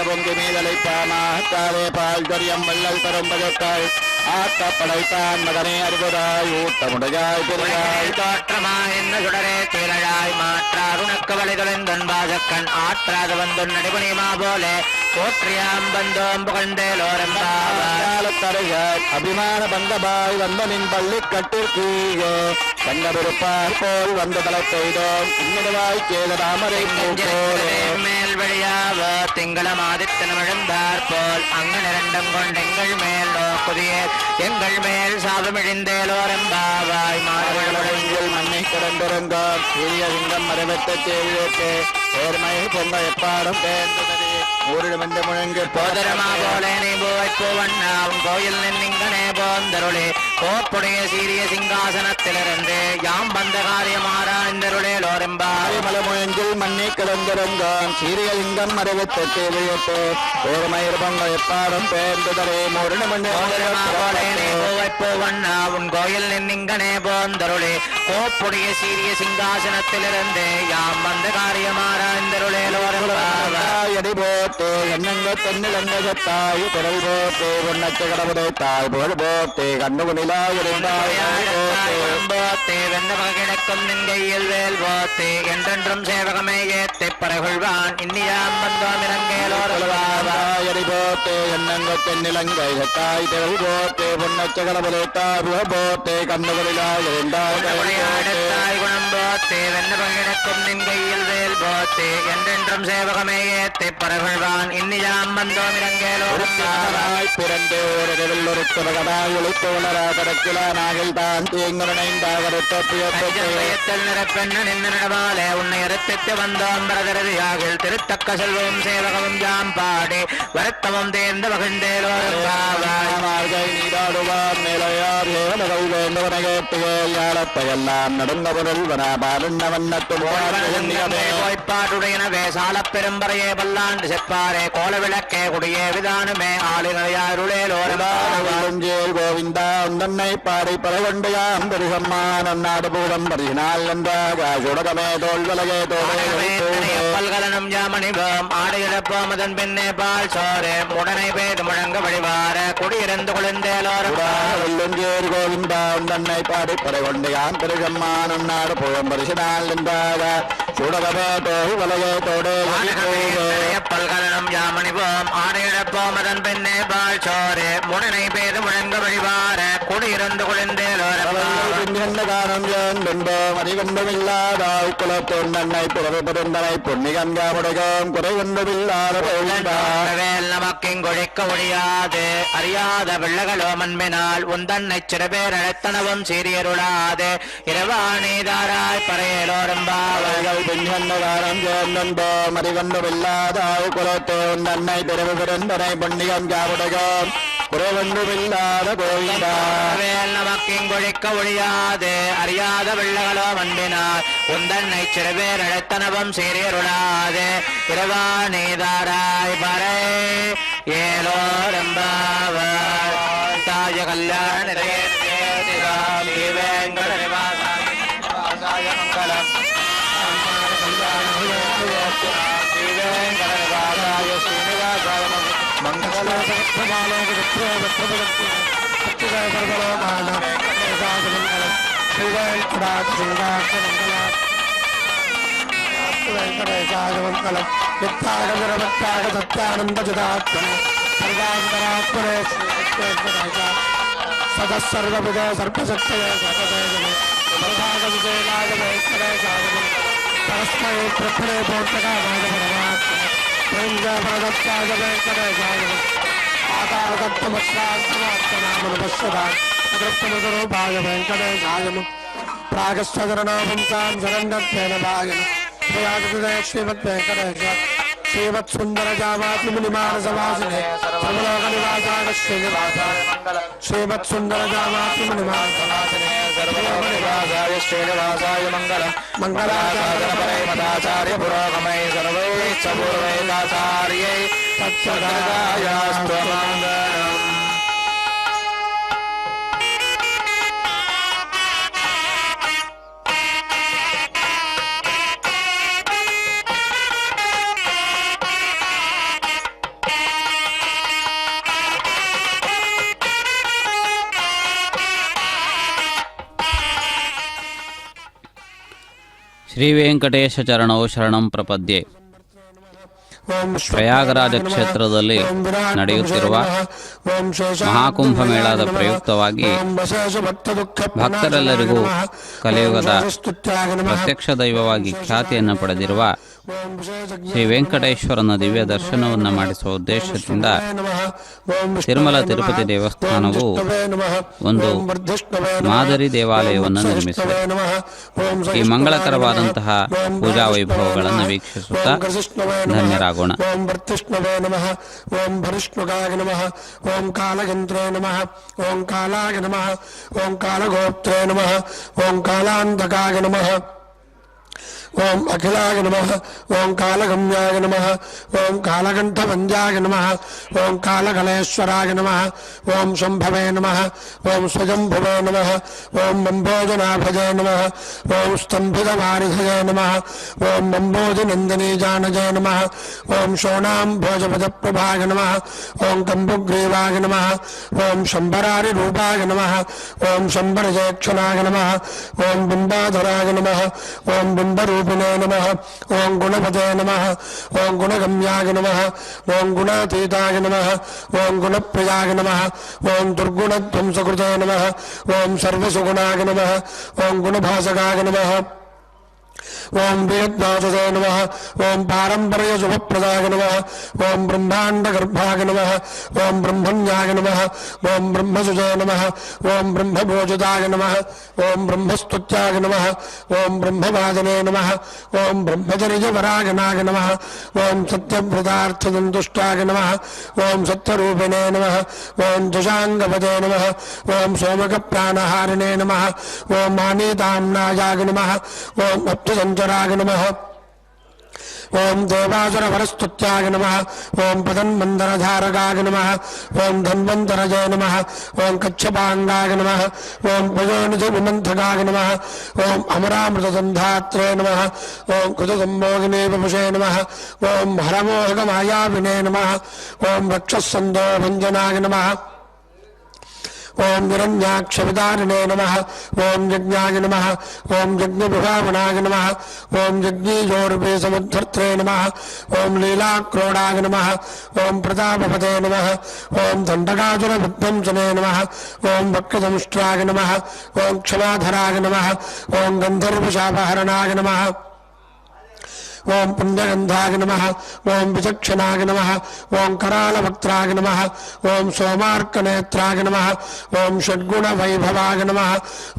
பொங்கி மீதலைப்பானாக்காவே பால் கரியம் வள்ளல் பெரும்பதற்காய் ஆத்த படைத்தான் மகனே அறிவுராய் ஊட்டமுடையாய் பிறையாய் தோற்றமாய் என்ன சுடரே திரழாய் மாற்றார் உனக்கு வழிதொலைந்தொன்பாசக்கண் ஆற்றாது வந்தொன் நடிபுணிமா போலே போற்றியாம் வந்தோம் புகழ்ந்தேலோரம் அபிமான பந்தபாய் வந்த நின் பள்ளி கட்டிற்கீழே கண்ணபிருப்பார் போல் வந்து தலை செய்தோம் இன்னிடுவாய் கேத தாமரை மேல் வழியாவ திங்களம் ஆதித்தனம் எழுந்தார் போல் அங்கு நிரண்டம் கொண்டெங்கள் மேல் நோக்குதியே எங்கள் மேல் சாபமிழிந்தேலோரம் பாவாய் மாறுகள் மண்ணை கிடந்திருந்தோம் சீரிய சிங்கம் மரபத்தை தேவியேற்று நேர்மை பொங்க எப்பாடும் பேர்ந்ததே ஊரிடமென்று முழங்கு போதரமா போலே நீ போவண்ணா உன் கோயில் நின்னிங்கனே போந்தருளே கோப்புடைய சீரிய சிங்காசனத்திலிருந்து யாம் வந்த காரியமாராய்ந்தருளேலோரெம்பாய் மலமுழங்கில் மண்ணை கிடந்திருந்தோம் சீரிய சிங்கம் மரபத்தை தேவியேற்று நேர்மயிர் பொங்க எப்பாடும் பேர்ந்ததே போவண்ணா உன் கோயில் நின்னிங்கனே போந்தருளே கோப்புடைய சீரிய சிங்காசனத்திலிருந்து யாம் வந்த காரியமாராய்ந்தருளேலோரெம்பாய் போட்டு என்னங்க தென்னிலங்கத்தாய் குரல் போட்டு பொன்னச்ச கடவுளை தாய் புகழ் போட்டு கண்ணுகுனிலாய் போத்தே வெண்ண கிடக்கும் நின்கையில் வேல் போத்தே என்றென்றும் சேவகமே ஏத்தை பரகுள்வான் இன்னியாம் வந்தோம் இறங்கேலோரடி போட்டு என்னங்க தென்னிலங்கை தாய் திரள் போட்டு பொன்னச்ச கடவுளை தாய் புகழ் போட்டு கண்ணுகுனிலாய் தாய் குணம் போத்தே வெண்ண கிடக்கும் நின்கையில் வேல் போத்தே என்றென்றும் சேவகமே ஏத்தை பரகுள்வான் இன்னியாம் வந்தோம் இறங்கேலோராய் பிறந்து ஒரு ஒருத்தவகனாய் ஒளித்து உணரா கடக்கிலா நாகில் தான் தீங்குணைந்தாகர பஞ்சத்தில் நிறப்பெண்ண நின்று நடமாலே உன்னை அறுத்தித்து வந்தோம் பிரதரதியாகில் திருத்தக்க செல்வம் சேவகமும் ஜாம் பாடி வருத்தமும் தேர்ந்து மகிழ்ந்தேலோரும் நீராடுவார் நிலையார் ஏவனகள் வேண்டுவன கேட்டுகையாளத்தையெல்லாம் நடுங்க பொருள் வனபாடுடையனவே சாலப் பெரும்பறையே பல்லாண்டு செப்பாரே கோல விளக்கே குடியே விதானுமே ஆளுநரையாருளேலோரேல் கோவிந்தா உந்தன்னை பாடி பரவண்டையாம் பெருகம்மான் நாடு பூடம் பரிசினால் என்றாக சுடகமே தோல்வலகே பல்கலனும் ஜாமணிபம் ஆடையிழப்போம் அதன் பின்னே பால் சோரே உடனை பேது முழங்க வழிவார குடியிருந்து குளிர்ந்தேலோரும் கோவிந்தா உந்தன்னை பாடி பரவண்டையாம் பெருகம்மான் நாடு பூடம் பரிசினால் என்றாக சுடகமே தோல்வலகே தோடே பல்கலனும் ஜாமணிபம் ஆடையிழப்போம் அதன் பின்னே பால் சோரே உடனை பேது முழங்க வழிவார குடியிருந்து மதிகண்டமில்லாதாய் குலத்தோன் நன்னை பிறகு பெருந்தனை பொன்னிகங்காமுடகம் குறைவொன்றுமில்லாத நமக்கிங்கொழிக்க ஒழியாது அறியாத வெள்ளகளோ மண்பினால் உந்தன்னை சிறபேர் அழைத்தனவும் சீரியருளாது இரவாணிதாராய் பறையலோரும் பாவர்கள் பின்கண்டகாரம் சேர்ந்தோ மதிகண்டமில்லாதாய் குலத்தோன் நன்னை பிறகு பெருந்தனை பொன்னிகங்காமுடகம் குறைவொன்றுமில்லாத கோவிந்தாவேல் நமக்கிங்கொழிக்க ஒழியாது அறியாத வெள்ளகளோ மண்பினால் உந்தன்னை சிறுபேர் அழைத்தனவும் சீரியருளாது இரவா நீதாராய் பறை ஏலோரம்பாவாய் தாய கல்யாண సర్వవిధ సర్వశక్తయ పరస్మై ప్రఫలే భౌతికాయ పరదత్తాయ వెంకటేశాయ ఆకారదత్తమశ్రాంతమాత్మనామనుపశ్యదాయ వెంకటేశాయము ప్రాగస్వదరణాంసాం శరణ్యేన భాగన శ్రీమద్ వెంకటేశ శ్రీమత్సుందరజామాతి మునిమానసవాసినే సర్వలోకనివాసాయ శ్రీనివాసాయ శ్రీమత్సుందరజామాతి మునిమానసవాసినే సర్వలోకనివాసాయ శ్రీనివాసాయ మంగళం మంగళాచార్య పురోగమై సర్వైశ్చపూర్వైకాచార్యై తత్సదాయాస్తు మంగళం. ಶ್ರೀ ವೆಂಕಟೇಶ ಚರಣೌ ಶರಣಂ ಪ್ರಪದ್ಯೆ. ಪ್ರಯಾಗರಾಜ ಕ್ಷೇತ್ರದಲ್ಲಿ ನಡೆಯುತ್ತಿರುವ ಮಹಾಕುಂಭಮೇಳದ ಪ್ರಯುಕ್ತವಾಗಿ ಭಕ್ತರೆಲ್ಲರಿಗೂ ಕಲಿಯುಗದ ಪ್ರತ್ಯಕ್ಷ ದೈವವಾಗಿ ಖ್ಯಾತಿಯನ್ನು ಪಡೆದಿರುವ ಶ್ರೀ ವೆಂಕಟೇಶ್ವರನ ದಿವ್ಯ ದರ್ಶನವನ್ನು ಮಾಡಿಸುವ ಉದ್ದೇಶದಿಂದ ತಿರುಮಲ ತಿರುಪತಿ ದೇವಸ್ಥಾನವು ಒಂದು ಮಾದರಿ ದೇವಾಲಯವನ್ನು ನಿರ್ಮಿಸಿದೆ. ಈ ಮಂಗಳಕರವಾದಂತಹ ಪೂಜಾ ವೈಭವಗಳನ್ನು ವೀಕ್ಷಿಸುತ್ತಾ ಧನ್ಯರಾಗೋಣ. ಓಂ ವರ್ತಿಷ್ಣವೇ ನಮಃ. ಓಂ ಭರಿಷ್ಣುಗಾಯ ನಮಃ. ಓಂ ಕಾಲಯಂತ್ರೇ ನಮಃ. ಓಂ ಕಾಲಾಯ ನಮಃ. ಓಂ ಕಾಲಗೋಪ್ತ್ರೇ ನಮಃ. ಓಂ ಕಾಲಾಂತಕಾಯ ನಮಃ. ఓం అఖిలాయ నమః. ఓం కాలగమ్యాయ నమః. ఓం కాలకంఠవంద్యాయ నమః. ఓం కాలకలేశ్వరాయ నమః. ఓం శంభవే నమః. ఓం స్వయంభువే నమః. ఓం బంభోజనాభజే నమః. ఓం స్తంభితవారిధయే నమః. ఓం బంభోజనందనీజానజే నమః. ఓం శోణాంభోజపదప్రభాయ నమః. ఓం కంబుగ్రీవాయ నమః. ఓం శంబరారిరూపాయ నమః. ఓం శంబరజేక్షణాయ నమః. ఓం బింబాధరాయ నమః. ఓం బింబరూప నమః. ఓం గుణపతే నమః. ఓం గుణగమ్యాయ నమః. ఓం గుణాతీతాయ నమః. ఓం గుణప్రియాయ నమః. ఓం దుర్గుణధ్వంసకృతే నమః. ఓం సర్వసుగుణాయ నమః. ఓం గుణభాసకాయ నమః. ओम वेदव्याससे नमः। ओम पारंपर्य शुभप्रदाय नमः। ओम ब्रह्मांड गर्भाय नमः। ओम ब्रह्मण्याय नमः। ओम ब्रह्मसुजय नमः। ओम ब्रह्मभोजदाय नमः। ओम ब्रह्मस्तुत्याय नमः। ओम ब्रह्मवादने नमः। ओम ब्रह्मचर्यवरागनाय नमः। ओम सत्यव्रतार्थसन्तुष्टाय नमः। ओम सत्यरूपिणे नमः। ओम दशांगपदे नमः। ओम सोमकप्राणहारिणे नमः। ओम मानीताम्नायाय नमः। ओम अप्तसञ्चराय नमः। ओम देवासुरवरस्तुत्याय नमः। ओम पदन्मन्दरधारकाय नमः। ओम धन्वन्तरजय नमः। ओम कच्छपाङ्गाय नमः। ओम पयोनिधिविमन्थकाय नमः। ओम अमरामृतसन्धात्रे नमः। ओम कृतसम्मोगिने वपुषे नमः। ओम हरमोहकमायाविने नमः। ओम रक्षस्सन्दोभञ्जनाय नमः। ओम हिरण्याक्षविदारिणे नमः। ओम यज्ञाय नमः। ओम यज्ञविभावनाय नमः। ओम यज्ञीयोर्वेसमुद्धर्त्रे नमः। ओम लीलाक्रोडाय नमः। ओम प्रतापपते नमः। ओम दण्डकासुरविध्वंसने नमः। ओम वक्रदंष्ट्राय नमः। ओम क्षमाधराय नमः। ओम गन्धर्वशापहरणाय नमः। ओम पुण्यगंधाय नमः। ओम विचक्षणाय नमः। ओम करालवक्त्राय नमः। ओम सोमार्कनेत्राय नमः। ओम षड्गुणवैभवाय नमः।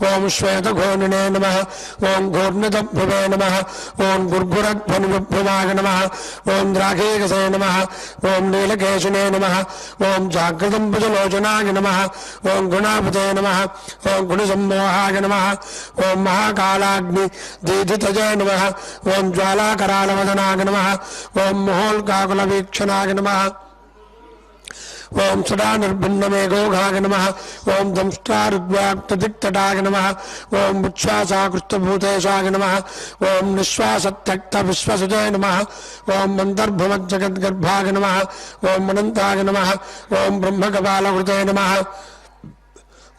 ओम श्वेतघोनिने नमः। ओम घूर्णितभ्रुवे नमः। ओम गुर्गुरध्वनिविभ्रुवाय नमः। ओम द्राघेकसे नमः। ओम नीलकेशिने नमः। ओम जागृतम्बुजलोचनाय नमः। ओम गुणापते नमः। ओम गुणसम्मोहाय नमः। ओम महाकालाग्नि दीधितजय नमः। ओम ज्वालाकरालवदनाय नमः। ओम मोहोल्काकुलवीक्षणाय नमः। ओम सदा निर्भिन्नमेघोघाय नमः। ओम दंष्ट्रारुद्व्याप्तदिक्तटाय नमः। ओम उच्छ्वासाकृष्टभूतेशाय नमः। ओम निःश्वासत्यक्तविश्वसुजय नमः। ओम मन्तर्भवज्जगद्गर्भाय नमः। ओम अनन्ताय नमः। ओम ब्रह्मकपालकृते नमः।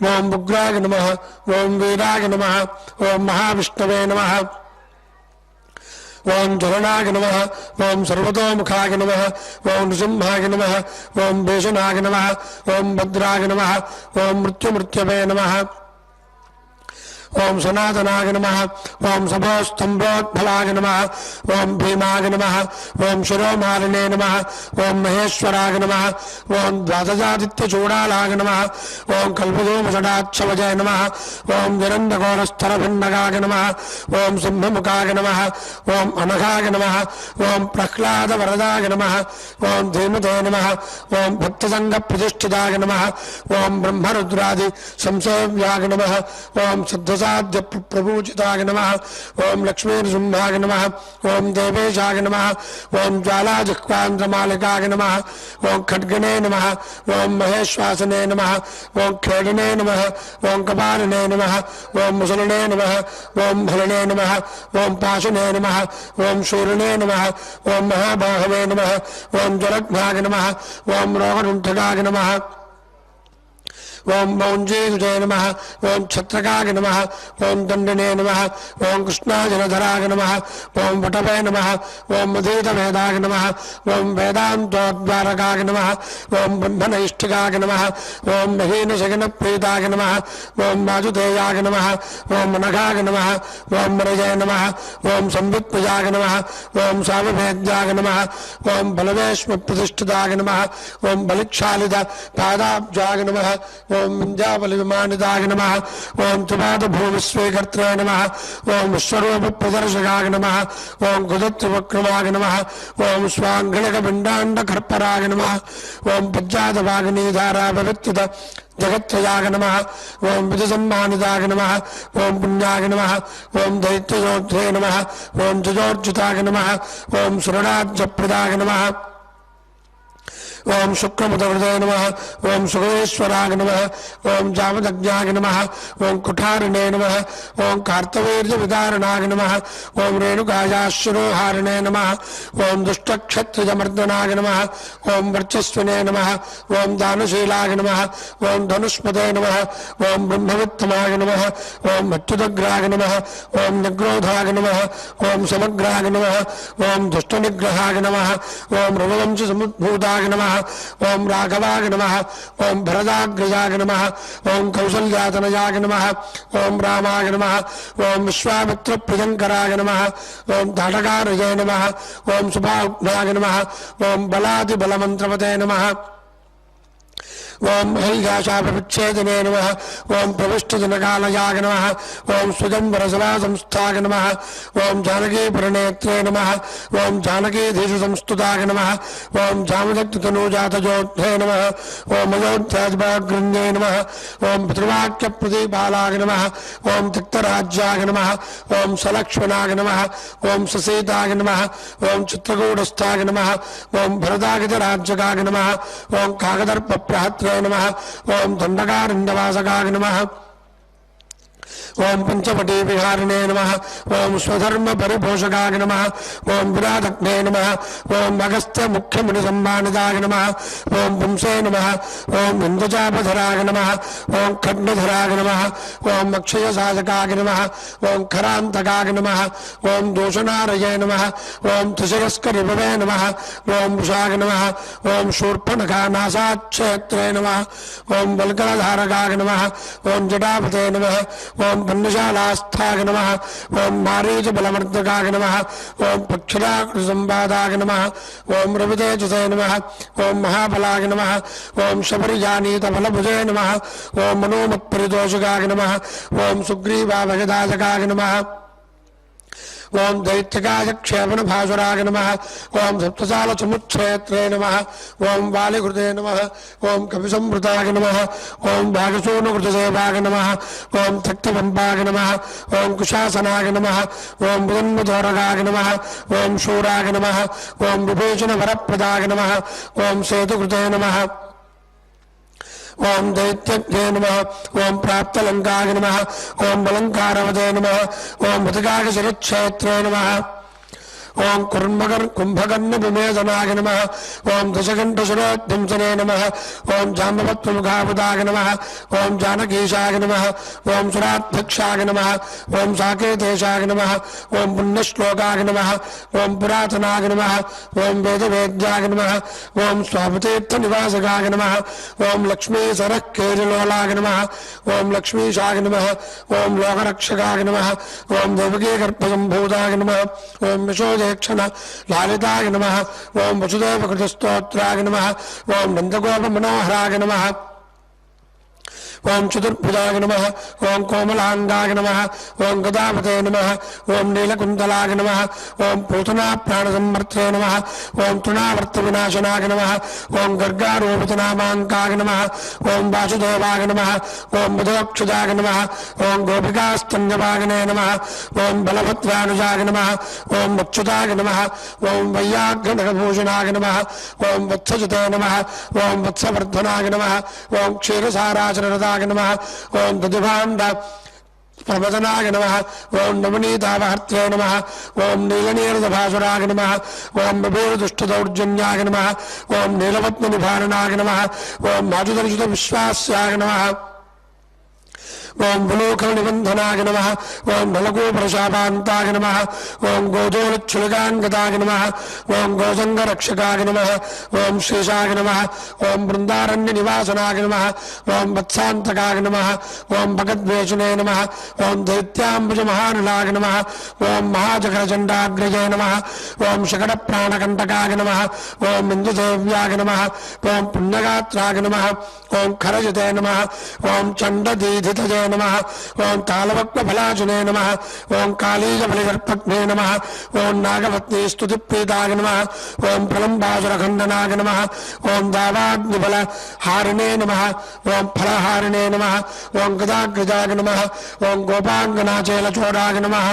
ओम उग्राय नमः। ओम वीराय नमः। ओम महाविष्णवे नमः। ओम झरणाय नमः। ओम सर्वतोमुखाय नमः। ओम नृसिंहाय नमः। ओम भीषणाय नमः। ओम भद्राय नमः। ओम मृत्युमृत्यवे नमः। ओम सनातनाय नमः। ओम सभोस्तंभोद्भवाय नमः। ओम भीमाय नमः। ओम शिरोमालिने नमः। ओम महेश्वराय नमः। ओम द्वादशादित्यचूडालाय नमः। ओम कल्पधूमषडाक्षवजय नमः। ओम विरन्दघोरस्थलभिन्नगाय नमः। ओम सिंहमुखाय नमः। ओम अनघाय नमः। ओम प्रह्लादवरदाय नमः। ओम धीमते नमः। ओम भक्तसङ्गप्रतिष्ठिताय नमः। ओम ब्रह्मरुद्रादि संसेव्याय नमः। ओम साध्य प्रभूजिताय नमः। ओम लक्ष्मीनृसिंहाय नमः। ओम देवेशाय नमः। ओम ज्वालाजिह्वान्द्रमालिकाय नमः। ओम खड्गने नमः। ओम महेश्वासने नमः। ओम खेडने नमः। ओम कपालिने नमः। ओम मुसलने नमः। ओम भलने नमः। ओम पाशुने नमः। ओम शूरणे नमः। ओम महाबाहवे नमः। ओम जलघ्नाय नमः। ओम रोगरुण्ठकाय नमः। ओम मौंजीयुजे नमः। ओम छत्रकाय नमः। ओम दंडने नमः। ओम कृष्णाजनधराय नमः। ओम वटवे नमः। ओम मधुतवेदाय नमः। ओम वेदान्तोद्वारकाय नमः। ओम ब्रह्मनैष्ठिकाय नमः। ओम महीनशगनप्रीताय नमः। ओम माजुतेयाय नमः। ओम अनघाय नमः। ओम मरजय नमः। ओम संवित्पजाय नमः। ओम सावभेद्याय नमः। ओम बलवेश्मप्रतिष्ठिताय नमः। ओम बलिक्षालित पादाब्जाय नमः। ओम विंध्याबलिविमानिताय नमः। ओम त्रिपादभूमिस्वीकर्त्रे नमः। ओम विश्वरूपप्रदर्शकाय नमः। ओम गुदत्रिवक्रमाय नमः। ओम स्वाङ्गणकपिण्डाण्डकर्पराय नमः। ओम पज्जातवाग्निधारापवित्युत जगत्त्रयाय नमः। ओम विजसम्मानिताय नमः। ओम पुण्याय नमः। ओम दैत्ययोद्धे नमः। ओम जजोर्जिताय नमः। ओम सुरणाज्यप्रदाय नमः। ओम शुक्रमुदवृदय नमः। ओम सुगेश्वराय नमः। ओम जामदज्ञाय नमः। ओम कुठारिणे नमः। ओम कार्तवीर्यविदारणाय नमः। ओम रेणुकायाशिरोहारिणे नमः। ओम दुष्टक्षत्रियमर्दनाय नमः। ओम वर्चस्विने नमः। ओम दानशीलाय नमः। ओम धनुष्पदे नमः। ओम ब्रह्मवित्तमाय नमः। ओम अच्युतग्राय नमः। ओम निग्रोधाय नमः। ओम समग्राय नमः। ओम दुष्टनिग्रहाय नमः। ओम रघुवंशसमुद्भूताय नमः। ओं राघवाय नमः ओं भरदाग्रजाय नमः ओं कौसल्यातनयाय नमः ओं रामाय नमः ओं विश्वामित्रप्रियङ्कराय नमः ओं ताटकारये नमः ओं सुभाग्नाय नमः ओं बलादिबलमन्त्रपते नमः ओं हरिघाषापविच्छेदने नमः ओं प्रविष्टजनकालयाय नमः ओं सुजम्बरसभासंस्थाय नमः ओं जानकीप्रणेत्रे नमः ओं जानकीधीशसंस्तुताय नमः ओं जामदग्धतनूजातजोद्धे नमः ओं अयोध्याजभाग्रन्ये नमः ओं पितृवाक्यप्रदीपालाय नमः ओं तिक्तराज्याय नमः ओं सलक्ष्मणाय नमः ओं ससीताय नमः ओं चित्रकूटस्थाय नमः ओं भरदागितराज्यकाय नमः ओं काकदर्पप्रहत्रे नमः ओं दण्डकारण्यवासकाय नमः ओं पंचवटी विहारिणे नमः ओं स्वधर्म परिपोषकाय नमः ओं विराटग्ने नमः ओं अगस्त्य मुख्यमुनिसम्मानिताय नमः ओं पुंसे नमः ओं इन्द्रचापधराय नमः ओं खड्गधराय नमः ओं अक्षयसाधकाय नमः ओं खरान्तकाय नमः ओं दोषनारये नमः ओं त्रिशिरस्करिभवे नमः ओं वृषाय नमः ओं शूर्पणखानासाच्छेत्रे नमः ओं वल्कलधारकाय नमः ओं जटापते नमः ओं पन्नशालास्थाय नमः ओं मारीचबलवर्धकाय नमः ओं पक्षराकृतिसंवादाय नमः ओं रवितेजसे नमः ओं महाबलाय नमः ओं शबरिजानीतफलभुजे नमः ओं मनोमत्परितोषकाय नमः ओं सुग्रीवाभयदायकाय नमः ओं दैत्यकाय क्षेपणभासुराय नमः ओं सप्तसालसमुच्छेत्रे नमः ओं वालिकृते नमः ओं कविसंवृताय नमः ओं भागसूनुकृतसेवाय नमः ओं तक्तवम्पाय नमः ओं कुशासनाय नमः ओं बुदन्मधोरगाय नमः ओं शूराय नमः ओं विभीषणवरप्रदाय नमः ओं सेतुकृते नमः ओं दैत्यज्ञे नमः ओं प्राप्तलङ्काय नमः ओं बलङ्कारवते नमः ओं भृतिकाकशिरक्षेत्रे नमः ओं कुम्भकर्णविमेधनाय नमः ओं दशकण्ठशिरोध्वंसने नमः ओं जाम्बवत्प्रमुखाबुधाय नमः ओं जानकीशाय नमः ओं सुराध्यक्षाय नमः ओं साकेतेशाय नमः ओं पुण्यश्लोकाय नमः ओं पुरातनाय नमः ओं वेदवेद्याय नमः ओं स्वामितीर्थनिवासकाय नमः ओं लक्ष्मीसरःकेलिलोलाय नमः ओं लक्ष्मीशाय नमः ओं लोकरक्षकाय नमः ओं देवकीगर्भसम्भूताय नमः ओं यशोदे क्षण लालिताय नमः ओं वसुदेवकृतस्तोत्राय नमः ओं नन्दगोपमनोहराय नमः ओं चतुर्भुजाय नमः ओं कोमलांगाय नमः ओं गदापते नमः ओं नीलकुंतलाय नमः ओं पूतनाप्राणसम्मर्थे नमः ओं तृणावर्तविनाशनाय नमः ओं गर्गारोपितनामाङ्काय नमः ओं वासुदेवाय नमः ओं मधोक्षजाय नमः ओं गोपिकास्तन्यवागने नमः ओं बलभद्रानुजाय नमः ओं अच्युताय नमः ओं वैयाघ्रनखभूषणाय नमः ओं वत्सजुते नमः ओं वत्सवर्धनाय नमः ओं क्षीरसाराचररताय नमः ओं दधिभाण्ड प्रमदनाय नमः ओं नवनीतावहर्त्रे नमः ओं नीलनीरदभासुराय नमः ओं बभीरदुष्टदौर्जन्याय नमः ओं नीलवत्मनिभारणाय नमः ओं माजुदर्शितविश्वास्याय नमः ओं बुलोकनिबन्धनाय नमः ओं नलकूपरशापान्ताय नमः ओं गोधूलच्छुलिकाङ्गताय नमः ओं गोसङ्गरक्षकाय नमः ओं शेषाय नमः ओं बृन्दारण्यनिवासनाय नमः ओं वत्सान्तकाय नमः ओं भगद्वेषणे नमः ओं दैत्याम्बुजमहानलाय नमः ओं महाजगरचण्डाग्रजे नमः ओं शकटप्राणकण्टकाय नमः ओं इन्दुदेव्याय नमः ओं पुण्यगात्राय नमः ओं खरजते नमः ओं चण्डदीधितये नमः ओं तालवक्त्रफलाजुने नमः ओं कालीजबलिदर्पज्ञे नमः ओं नागपत्नीस्तुतिप्रीताय नमः ओं प्रलम्बासुरखण्डनाय नमः ओं दावाग्निबलहारिणे नमः ओं फलहारिणे नमः ओं गदाग्रजाय नमः ओं गोपाङ्गनाचेलचोराय नमः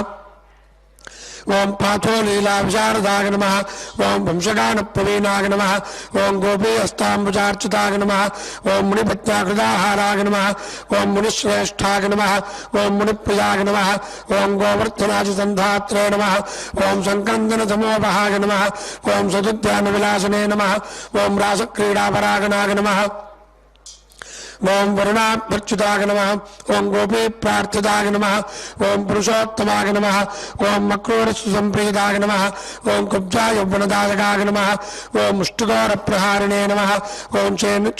ओं पाथोलीलाविशारदाय नमः ओं वंशगानप्रवीणाय नमः ओं गोपीहस्ताम्बुजार्चिताय नमः ओं मुनिपत्याकृताहाराय नमः ओं मुनिश्रेष्ठाय नमः ओं मुनिप्रियाय नमः ओं गोवर्धनाजिसन्धात्रे नमः ओं सङ्क्रन्दनतमोपहाय नमः ओं सदुद्यानविलासने नमः ओं रासक्रीडापरागणाय नमः ओं वरुणाभ्यर्चिताय नमः ओं गोपी प्रार्थिताय नमः ओं पुरुषोत्तमाय नमः ओं मक्रोरसुसंप्रीताय नमः ओं कुब्जाय यौवनदायकाय नमः ओं मुष्टिकोरप्रहारिणे नमः ओं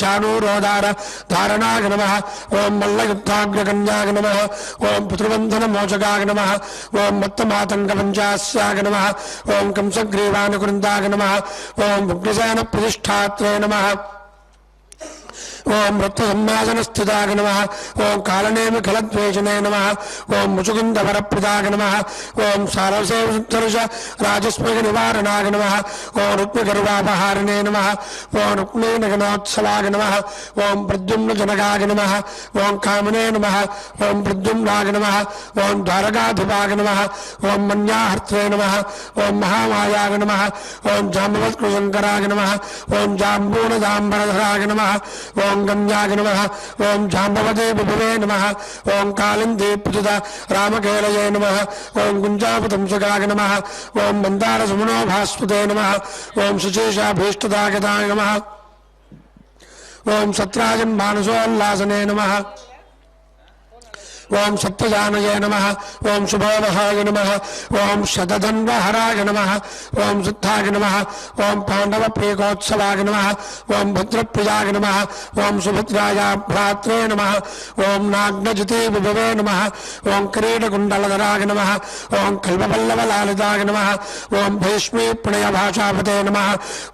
चाणूरोदार धारणाय नमः ओं मल्लयुद्धाग्रकन्याय नमः ओं पितृबन्धनमोचकाय नमः ओं मत्तमातङ्गपञ्चास्याय नमः ओं कंसग्रीवानुकृन्दाय नमः ओं उग्रसेनप्रतिष्ठात्रे नमः ओं रत्नसम्मासनस्थिताय नमः ओं कालनेमि खलद्वेषणे नमः ओं मुचुकुन्दवरप्रदाय नमः ओं सारसेवसुद्धर्ष राजस्मृगनिवारणाय नमः ओं रुक्मिगर्वापहारिणे नमः ओं रुक्मिणगणोत्सवाय नमः ओं प्रद्युम्नजनकाय नमः ओं कामने नमः ओं प्रद्युम्नाय नमः ओं द्वारकाधिपाय नमः ओं मन्याहर्त्रे नमः ओं महामायाय नमः ओं जाम्बवत्कृशङ्कराय नमः ओं जाम्बूनजाम्बरधराय नमः ओं गम्याय नमः ओं जाम्बवते विभवे नमः ओं कालिन्दे प्रचुत रामकेलये नमः ओं गुञ्जापतंसकाय नमः ओं मन्दारसुमनोभास्वते नमः ओं शुचीषाभीष्टदागताय नमः ओं सत्राजन् मानसोल्लासने नमः ओं सत्यजानये नमः ओं शुभोमहाय नमः ओं शतधन्वहराय नमः ओं शुद्धाय नमः ओं पाण्डवप्रेकोत्सवाय नमः ओं भद्रप्रियाय नमः ओं सुभद्राय भ्रात्रे नमः ओं नाग्नजिते विभवे नमः ओं किरीटकुण्डलधराय नमः ओं कल्पपल्लवलालिताय नमः ओं भीष्मे प्रणयभाषापते नमः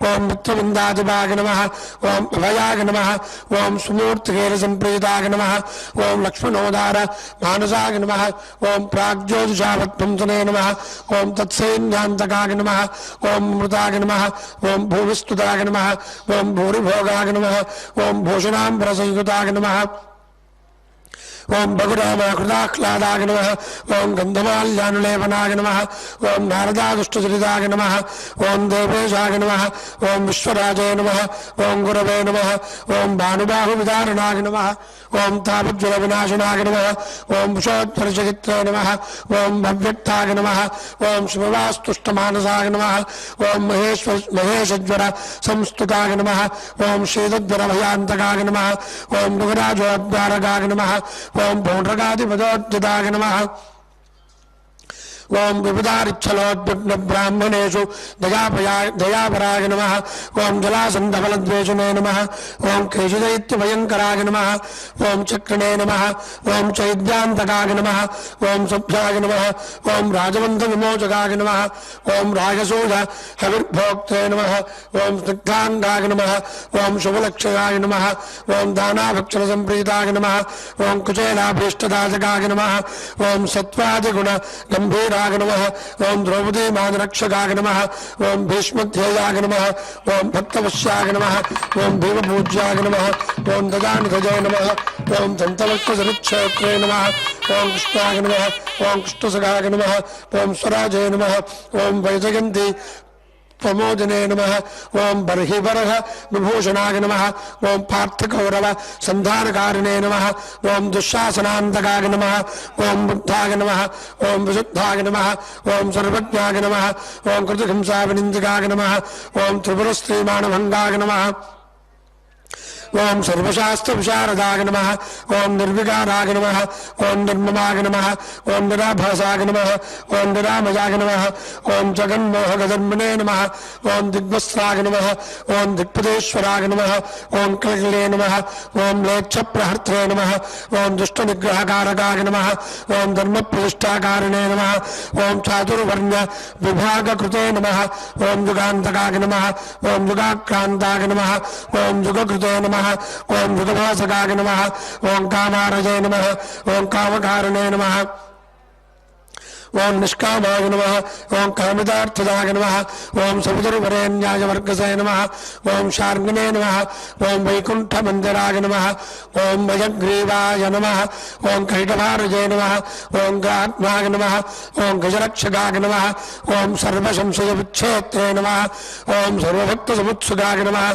ओं मित्रवृन्दादिवाय नमः ओं अभयाय नमः ओं सुमूर्तिकेरसम्प्रीताय नमः ओं लक्ष्मणोदार मानसाय नमः ओं प्राग्ज्योतिषावत्पुंसने नमः ओं तत्सैन्यान्तकाय नमः ओं मृताय नमः ओं भूविस्तुताय नमः ओं भूरिभोगाय नमः ओं भूषणाम्बरसंयुताय नमः ओं भगुरामकृताह्लादाय नमः ओं गन्धमाल्यानुलेपनाय नमः ओं नारदादुष्टचरिताय नमः ओं देवेशाय नमः ओं विश्वराजय नमः ओं गुरवे नमः ओं भानुबाहुविदारणाय नमः ओं तापज्वलविनाशनाय नमः ओं विषोत्तरचरित्रे नमः ओं भव्यक्ताय नमः ओं शिववास्तुष्टमानसाय नमः ओं महेशज्वर संस्तुताय नमः ओं शीतज्वरभयान्तकाय नमः ओं मृगराजोद्वारकाय नमः ओं पौण्ड्रकादिपदोद्यताय नमः ओं विबुधारिच्छलोद्विग्नब्राह्मणेषु दयापराय नमः ओं जलासन्धफलद्वेषणे नमः ओं केशिदैत्यभयङ्कराय नमः ओं चक्रणे नमः ओं चैद्यान्तकाय नमः ओं सभ्याय नमः ओं राजवन्धविमोचकाय नमः ओं राजसूय हविर्भोक्त्रे नमः ओं स्निग्धाङ्गाय नमः ओं शुभलक्षयाय नमः ओं दानाभक्षणसम्प्रीताय नमः ओं कुचेलाभीष्टदाचकाय नमः ओं सत्त्वादिगुणगम्भीराय नमः ओं द्रौपदी मानरक्षकाय नमः ओं भीष्मध्येयाय नमः ओं भक्तवश्याय नमः ओं भीमपूज्याय नमः ओं ददानिधये नमः ओं दन्तवक्त्रसनिच्छेत्रे नमः ओं कृष्णाय नमः ओं कृष्णसखाय नमः ओं स्वराजय नमः ओं वैजयन्ती प्रमोदने नमः ओं बर्हिबरह विभूषणाय नमः ओं पार्थकौरव संधानकारिणे नमः ओं दुःशासनान्तकाय नमः ओं बुद्धाय नमः ओं विशुद्धाय नमः ओं सर्वज्ञाय नमः ओं कृतहिंसाविनिन्दिकाय नमः ओं त्रिपुरस्त्रीमानभङ्गाय नमः ओं सर्वशास्त्रविशारदाय नमः ओं निर्विकाराय नमः ओं निर्ममाय नमः ओं निराभासाय नमः ओं निरामयाय नमः ओं जगन्मोहगधर्मणे नमः ओं दिग्वस्त्राय नमः ओं दिक्पदेश्वराय नमः ओं कलकले नमः ओं म्लेच्छप्रहर्त्रे नमः ओं दुष्टनिग्रहकारकाय नमः ओं धर्मप्रतिष्ठाकारिणे नमः ओं चातुर्वर्ण्य विभागकृते नमः ओं युगान्तकाय नमः ओं युगाक्रान्ताय नमः ओं युगकृते नमः ओं युगभासकाय नमः ओं कामारजय नमः ओं कामकारिणे नमः ओं निष्कामाय नमः ओं कामितार्थदाय नमः ओं सवितुर्वरेण्यायवर्गसे नमः ओं शार्ङ्गिने नमः ओं वैकुण्ठमन्दिराय नमः ओं वयग्रीवाय नमः ओं कैटभारजे नमः ओं गात्माय नमः ओं गजरक्षकाय नमः ओं सर्वसंशयविच्छेत्रे नमः ओं सर्वभक्तसमुत्सुकाय नमः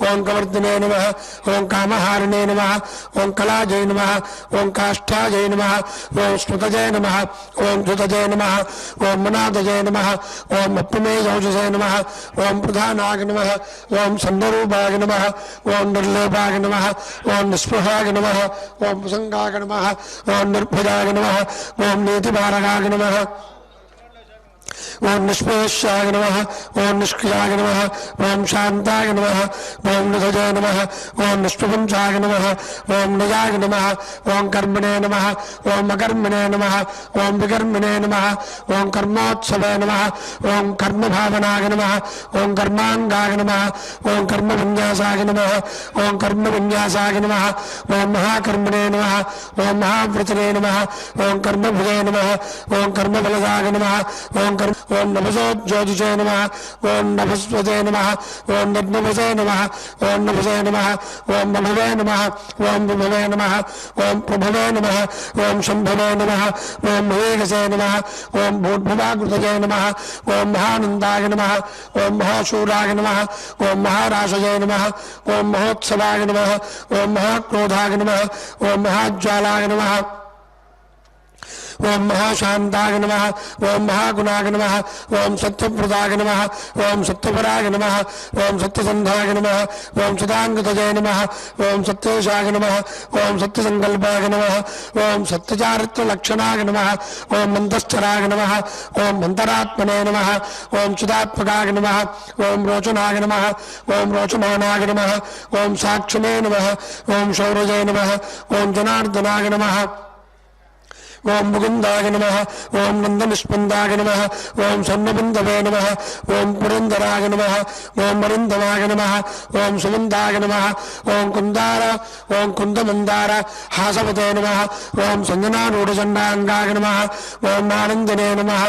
ओं कवर्दिने नमः ओं कामहारिणे नमः ओं कलाजय नमः ओं काष्ठाजय नमः ओं स्मृतजय नमः ओं धृतजय नमः ओम मनादये नमः ओम अप्पमेयौजसे नमः ओम प्रधानाय नमः ओम सन्नरूपाय नमः ओम निर्लेपाय नमः ओम निस्पृहाय नमः ओम प्रसंगाय नमः ओम निर्भयाय नमः ओम नीतिपारकाय नमः ओम निष्पेशाय नमः ओम निष्क्रियाय नमः ओम शांताय नमः ओम निधये नमः ओम निष्प्रपंचाय नमः ओम निजाय नमः ओम कर्मणे नमः ओम अकर्मणे नमः ओम विकर्मणे नमः ओम कर्मोत्सवे नमः ओम कर्म भावनाय नमः ओम कर्मांगाय नमः ओम कर्म विन्यासाय नमः ओम कर्म विन्यासाय नमः ओम महाकर्मणे नमः ओम महाव्रतने नमः ओम कर्मभुजे नमः ओम कर्मफलदाय नमः ओम नभसोज्योतिषे नमः ओम नभस्वते नमः ओम नभसे नमः ओम नभसे नमः ओम नभवे नमः ओम विभवे नमः ओम प्रभवे नमः ओम शंभवे नमः ओम महेगसे नमः ओम भूतभवाकृतये नमः ओम महानंदाय नमः ओम महाशूराय नमः ओम महाराशये नमः ओम महोत्सवाय नमः ओम महाक्रोधाय नमः ओम महाज्वालाय नमः ओम महाशांताय नमः ओम महागुणाय नमः ओम सत्यप्रदाय नमः ओम सत्यपराय नमः ओम सत्यसंधाय नमः ओम सदांगतये नमः ओम सत्येशाय नमः ओम सत्यसंकल्पाय नमः ओम सत्यचारित्रलक्षणाय नमः ओम मंतश्चराय नमः ओम मंतरात्मने नमः ओम चिदात्मकाय नमः ओम रोचनाय नमः ओम रोचमानाय नमः ओम साक्षिणे नमः ओम शौर्ये नमः ओम जनार्दनाय नमः ओम मुकुंदाय नमः ओम नंदनिष्पन्दाय नमः ओम स्वर्णबंधवे नमः ओम पुरंदराय नमः ओम अरिंदमाय नमः ओम सुमंदाय नमः ओम कुंदार ओम कुंदमंदार हासवते नमः ओम संजनारूढ़चंडांगाय नमः ओम आनंदने नमः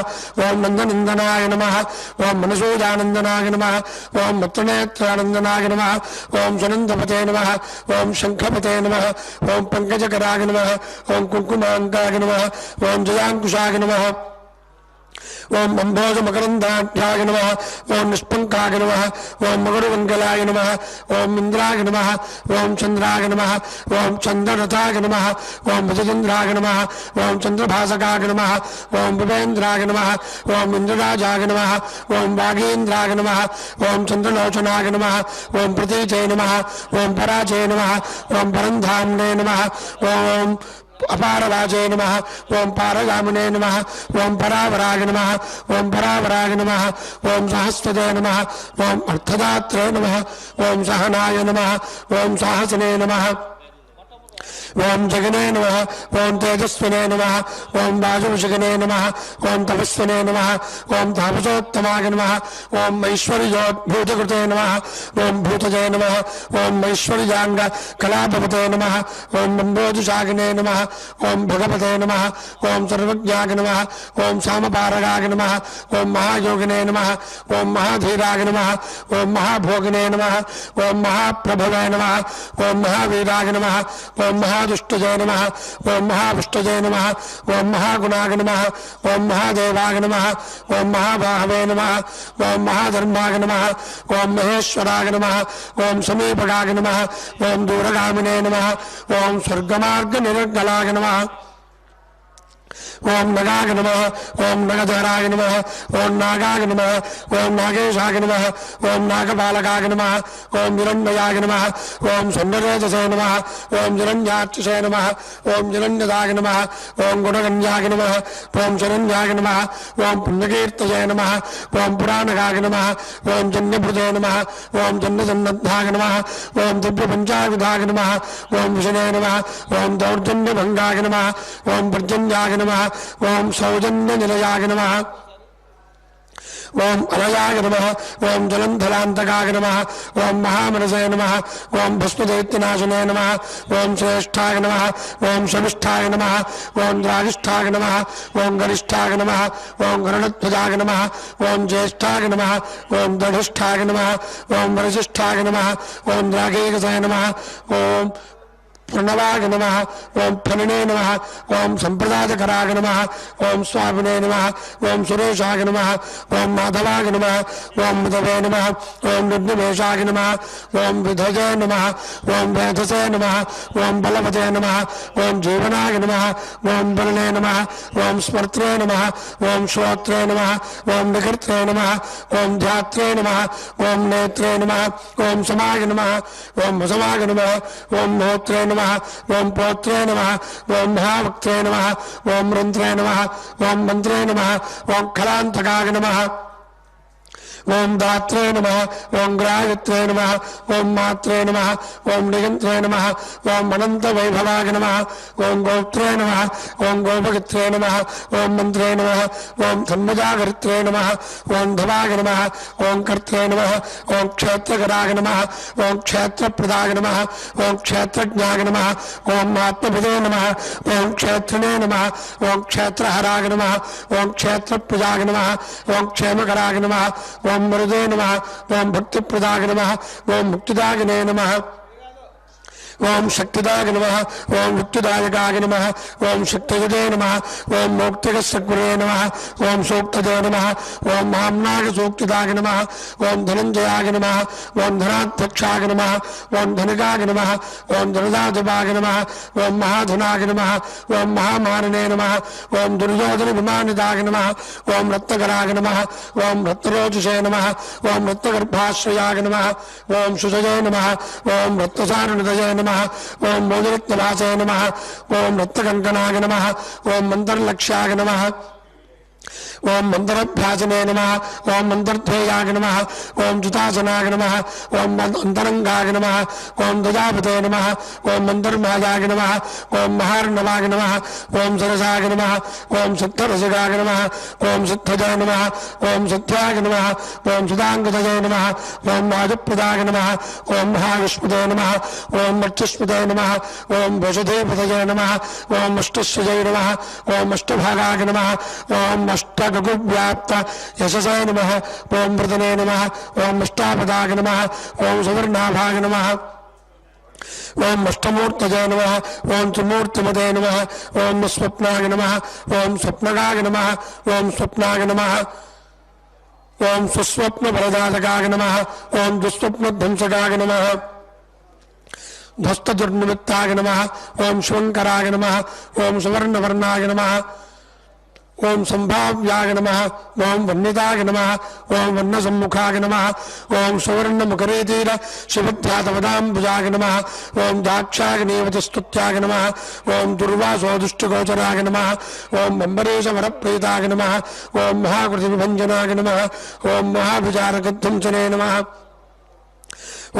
ओम नंदनंदनाय नमः ओम मनसूजानंदनाय नमः ओम मत्तनेत्रानंदनाय नमः ओम सुनंदपते नमः ओम शंखपते नमः ओम पंकजकराय नमः ओम कुंकुमांकाय नमः ओम जयाकुशाय नमः ओम अंभोज मकरंदाढ्याय नमः ओम निष्पंकाय नमः ओम मगरुमंगलाय नमः ओम इंद्राय नमः ओम चंद्राय नमः ओम चंद्ररथाय नमः ओम भजचंद्राय नमः ओम चंद्रभासकाय नमः ओम विवेन्द्राय नमः ओम इंद्रराजाय नमः ओम वागीन्द्राय नमः ओम चंद्रलोचनाय नमः ओम प्रतीचे नमः ओम पराचे नमः ओम परंधाम्ने नमः ओम अपारवाचे नमः ओम पारगामिने नमः ओम परावराय नमः ओम परावराय नमः ओम सहस्वते नमः ओम अर्थदात्रे नमः ओम सहनाय नमः ओम साहसने नमः ओम जगने नमः ओम तेजस्विने नमः ओम वाजुषिकने नमः ओम तपस्विने नमः ओम तापसोत्तमाय नमः ओम ऐश्वर्योद्भूतकृते नमः ओम भूतजय नमः ओम ऐश्वर्याङ्ग कलाभवते नमः ओम नम्बोजुषागिने नमः ओम भगवते नमः ओम सर्वज्ञाय नमः ओम सामपारगाय नमः ओम महायोगिने नमः ओम महाधीराय नमः ओम महाभोगिने नमः ओम महाप्रभवे नमः ओम महावीराय नमः ओम महादुष्टजय नमः ओम महाविष्टजय नमः ओम महागुणाय नमः ओम महादेवाय नमः ओम महाबाहवे नमः ओम महाधर्माय नमः ओम महेश्वराय नमः ओम समीपगाय नमः ओम दूरगामिने नमः ओम स्वर्गमार्ग निर्गलाय नमः ओम नगाय नमः ओम नगधराय नमः ओम नागाय नमः ओम नागेशाय नमः ओम नागबालकाय नमः ओम हिरण्मयाय नमः ओम सुन्दरेजसे नमः ओम हिरण्याक्षसे नमः ओम हिरण्यदाय नमः ओम गुणगण्याय नमः ओम शरण्याय नमः ओम पुण्यकीर्तये नमः ओम पुराणगाय नमः ओम जन्यभृते नमः ओम जन्यसन्नद्धाय नमः ओम दिव्यपञ्चायुधाय नमः ओम विष्णे नमः ओम दौर्जन्यभङ्गाय नमः ओम पर्जन्याय नमः ओम सौजन्य निलयाय नमः ओम अलयाय नमः ओम जलंधरांतकाय नमः ओम महामनसे नमः ओम भस्मदैत्यनाशने नमः ओम श्रेष्ठाय नमः ओम शमिष्ठाय नमः ओम द्रागिष्ठाय नमः ओम गरिष्ठाय नमः ओम गरुडध्वजाय नमः ओम ज्येष्ठाय नमः ओम दधिष्ठाय नमः ओम वरिष्ठाय नमः ओम द्रागेयसे नमः ओम प्रणवाय नमः ओम फणिने नमः ओम संप्रदायकराय नमः ओम स्वामिने नमः ओम सुरेशाय नमः ओम माधवाय नमः ओम मधवे नमः ओम निर्निमेषाय नमः ओम विधजे नमः ओम वेधसे नमः ओम बलवते नमः ओम जीवनाय नमः ओम बलने नमः ओम स्मर्त्रे नमः ओम श्रोत्रे नमः ओम निकृत्रे नमः ओम ध्यात्रे नमः ओम नेत्रे नमः ओम समाय नमः ओम भसमाय नमः ओम होत्रे नमः ओम पोत्रे नमः ओम महावक्त्रे नमः ओम रन्त्रे नमः ओम मन्त्रे नमः ओम खलान्तकाय नमः ओम दात्रे नमः ओम ग्रायत्रे नमः ओम मात्रे नमः ओम निगन्त्रे नमः ओम अनंत वैभवाय नमः ओम गोत्रे नमः ओम गोपगित्रे नमः ओम मंत्रे नमः ओम धन्वजागरित्रे नमः ओम धवाय नमः ओम कर्त्रे नमः ओम क्षेत्रकराय नमः ओम क्षेत्रप्रदाय नमः ओम क्षेत्रज्ञाय नमः ओम आत्मभिदे नमः ओम क्षेत्रिणे नमः ओम क्षेत्रहराय नमः ओम क्षेत्रप्रजाय नमः ओम क्षेमकराय नमः ओम मरुदे नमः ओम भक्तिप्रदाय नमः ओम मुक्तिदायिने नमः ओम शक्तिदाय नमः ओम मुक्तिदायकाय नमः ओम शक्तियुते नमः ओम मोक्तिकस्सद्गुरे नमः ओम सूक्तदे नमः ओम महाम्नाय सूक्तिदाय नमः ओम धनञ्जयाय नमः ओम धनाध्यक्षाय नमः ओम धनिकाय नमः ओम धनदाधिपाय नमः ओम महाधनाय नमः ओम महामानिने नमः ओम दुर्योधनविमानिताय नमः ओम रत्नकराय नमः ओम रत्नरोचसे नमः ओम रत्नगर्भाश्रयाय नमः ओम सुजये नमः ओम रत्नसारणितये नमः ओम मोदरत्नवासे नमः ओम रत्नकङ्कणाय नमः ओम मन्तरलक्ष्याय नमः ओम मंत्रभ्यासने नमः ओम मंत्रध्वेयाय नमः ओम जुतासनाय नमः ओम अंतरंगाय नमः ओम दजापते नमः ओम मंत्रमायाय नमः ओम महार्णवाय नमः ओम सरसाय नमः ओम सिद्धरसिकाय नमः ओम सिद्धजय नमः ओम सिद्ध्याय नमः ओम सुदांगदये नमः ओम वायुप्रदाय नमः ओम महाविष्णुदे नमः ओम मच्चुष्पदे नमः ओम वसुदेवदये नमः ओम अष्टस्यजय नमः ओम अष्टभागाय नमः ओम अष्टगुव्याप्त यशसे नमः ओम वृतने नमः ओम अष्टापदाय नमः ओम सुवर्णाभाय नमः ओम अष्टमूर्तये नमः ओम त्रिमूर्तिमते नमः ओम स्वप्नाय नमः ओम स्वप्नगाय नमः ओम स्वप्नाय नमः ओम सुस्वप्नवरदायकाय नमः ओम दुःस्वप्नध्वंसकाय नमः ध्वस्तदुर्निमित्ताय नमः ओम शुभंकराय नमः ओम सुवर्णवर्णाय नमः ओम संभाव्याय नमः ओम वन्यताय नमः ओम वन्नसम्मुखाय नमः ओम सुवर्णमुखरेतीर शिवध्यातवदाम्बुजाय नमः ओम दाक्षाग्निवतस्तुत्याय नमः ओम दुर्वासोदुष्टगोचराय नमः ओम अम्बरीशवरप्रीताय नमः ओम महाकृतिविभञ्जनाय नमः ओम महाभिचारकध्वंसने नमः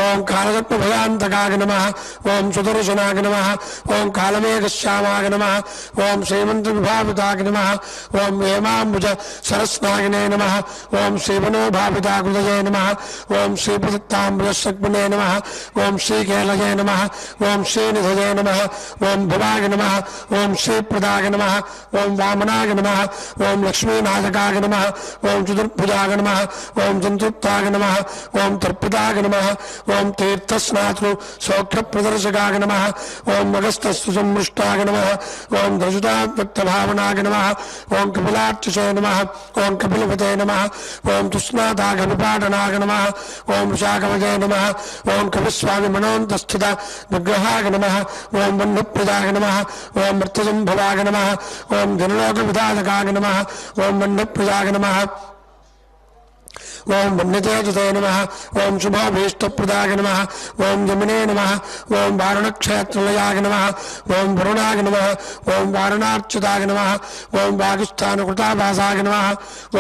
ओम कालगर्भभयान्तकाय नमः ओम सुदर्शनाय नमः ओम कालमेघश्यामाय नमः ओम श्रीमन्तविभाविताय नमः ओम हेमाम्बुज सरस्नागिने नमः ओम श्रीवनोभाविताकृतये नमः ओम श्रीप्रदत्ताम्बुजसग्मने नमः ओम श्रीकेलये नमः ओम श्रीनिधये नमः ओम भवाय नमः ओम श्रीप्रदाय नमः ओम वामनाय नमः ओम लक्ष्मीनायकाय नमः ओम चतुर्भुजाय नमः ओम चतुर्थाय नमः ओम तर्पिताय नमः ओम तीर्थस्नातु सौख्यप्रदर्शकाय नमः ओम अगस्तस्तु सम्मृष्टाय नमः ओम धृजुताव्यक्तभावनाय नमः ओम कपिलार्चिसे नमः ओम कपिलपते नमः ओम तुष्णातागविपाटनाय नमः ओम विशाखवजे नमः ओम कविस्वामिमनोन्तस्थित विग्रहाय नमः ओम वह्निप्रदाय नमः ओम मृत्युसम्भवाय नमः ओम जनलोकविधायकाय नमः ओम वह्निप्रदाय नमः ओम वन्यतेजते नमः ओम शुभाभीष्टप्रदाय नमः ओम यमुने नमः ओम वारुणक्षेत्रलयाय नमः ओम वरुणाय नमः ओम वारुणार्चिताय नमः ओम वायुस्थानकृताभासाय नमः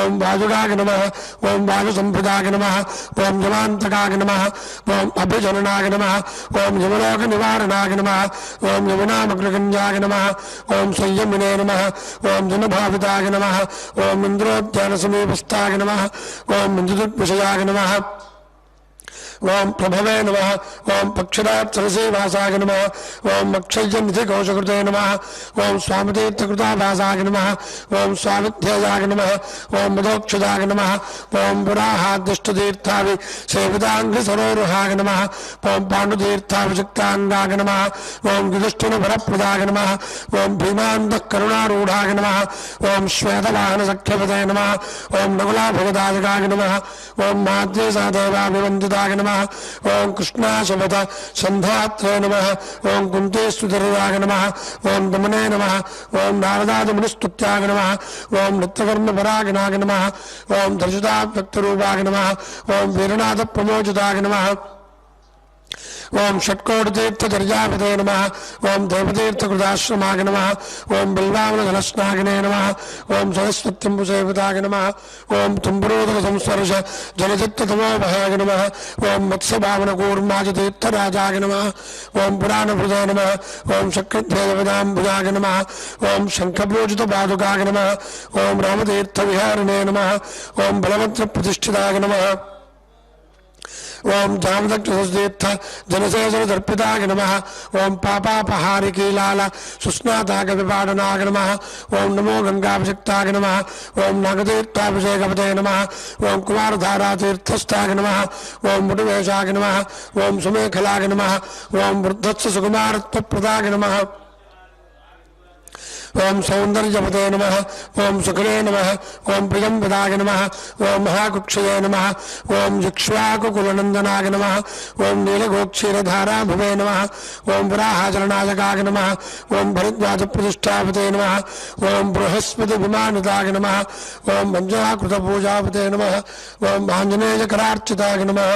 ओम वायुगाय नमः ओम वायुसम्भुदाय नमः ओम यमान्तकाय नमः ओम अभिजननाय नमः ओम यमलोकनिवारणाय नमः ओम यमुनामग्रगण्याय नमः ओम संयमिने नमः ओम जनभाविताय नमः ओम इन्द्रोद्यानसमीपस्थाय नमः ओम विषयाय नमः ओम प्रभवे नमः ओम पक्षदात्सरसीवासाय नमः ओम अक्षय्यनिधिकोशकृते नमः ओम स्वामितीर्थकृताभासाय नमः ओम स्वामिध्यजाय नमः ओम मदोक्षजाय नमः ओम पुराहादिष्टतीर्थाभि सेविताङ्घ्रिसरोरुहाय नमः ओम पाण्डुतीर्थाभिषिक्ताङ्गाय नमः ओम युधिष्ठिरवरप्रदाय नमः ओम भीमान्तःकरुणारूढाय नमः ओम श्वेतवाहनसख्यपते नमः ओम नकुलाभगदायकाय नमः ओम माद्रेसादेवाभिवन्दिताय नमः ओम कृष्णाशवत सन्धात्रे नमः ओम कुन्तेस्तुतिर्याय नमः ओम दमने नमः ओम नारदादिमुनिस्तुत्याय नमः ओम नित्यकर्मपरायणाय नमः ओम धर्षिताव्यक्तरूपाय नमः ओम वीरनाथप्रमोचिताय नमः ओम षट्कोटितीर्थचर्यापते नमः ओम देवतीर्थकृताश्रमाय नमः ओम बिल्वामलधनस्नागिने नमः ओम सरस्वत्यम्बुसेविताय नमः ओम तुम्बरोदकसंस्पर्श जलचित्ततमोभयाय नमः ओम मत्स्यभावनकूर्माजतीर्थराजाय नमः ओम पुराणभृते नमः ओम शक्रध्वजपदाम्बुजाय नमः ओम शङ्खपूजितपादुकाय नमः ओम रामतीर्थविहारिणे नमः ओम बलभद्रप्रतिष्ठिताय नमः ओम जामदग्धतीर्थ जनसेचरदर्पिताय नमः ओम पापापहारिकीलाल सुस्नाताय विपाडनाय नमः ओम नमो गंगाभिषिक्ताय नमः ओम नागतीर्थाभिषेकपते नमः ओम कुमारधारातीर्थस्थाय नमः ओम मुटिवेशाय नमः ओम सुमेखलाय नमः ओम वृद्धस्य सुकुमारत्वप्रदाय नमः ओम सौंदर्यपते नमः ओम सुखने नमः ओम प्रियंवदाय नमः ओम महाकुक्षये नमः ओम जिक्ष्वाकुकुलनंदनाय नमः ओम नीलगोक्षीरधाराभुवे नमः ओम वराहाचलनायकाय नमः ओम भरद्वाजप्रतिष्ठापते नमः ओम बृहस्पतिविमानिताय नमः ओम भञ्जनाकृतपूजापते नमः ओम आञ्जनेयकरार्चिताय नमः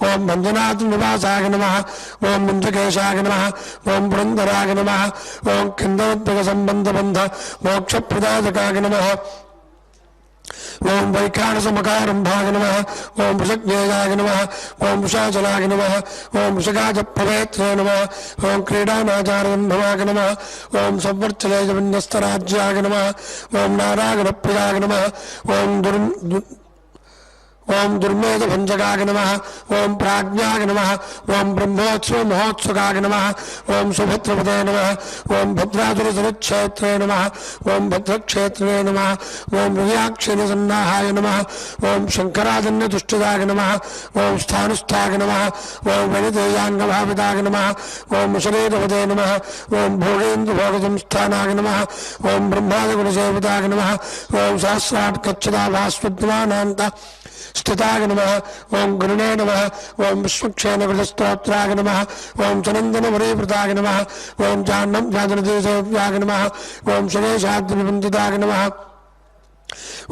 ओम भञ्जनाथनिवासाय नमः ओम मुञ्जकेशाय नमः ओम पुरन्दराय नमः ओम किन्दरोद्भगसम्बन्ध मोक्षप्रदायकाय नमः ओम वैखानसमकारंभाय नमः ओम वृषज्ञेयाय नमः ओम वृषाचलाय नमः ओम वृषगाजप्रवेत्रे नमः ओम क्रीडानाचार्यन्भवाय नमः ओम संवर्चलेजविन्यस्तराज्याय नमः ओम नारायणप्रियाय नमः ओम दुर्मेध भंजकाय नमः ओम प्राज्ञाय नमः ओम ब्रह्मोत्सव महोत्सवाय नमः ओम सुभद्रपदे नमः ओम भद्रासुरसुरक्षेत्रे नमः ओम भद्रक्षेत्रे नमः ओम हृदयाक्षिणसन्नाहाय नमः ओम शंकराजन्यतुष्टिदाय नमः ओम स्थानुस्थाय नमः ओम वनितेयाङ्गभाविताय नमः ओम शरीरपदे नमः ओम भोगेन्द्रभोगसंस्थानाय नमः ओम ब्रह्मादिगुणसेविताय नमः ओम सहस्राट्कच्छदाभास्वद्मानान्त स्थिताय नमः ओम गुरुणे नमः ओम विश्वक्षेणकृतस्तोत्राय नमः ओम चनन्दनवरीवृताय नमः ओम जाह्नम जाजनदेशव्याय नमः ओम शनेशाद्रिवन्दिताय नमः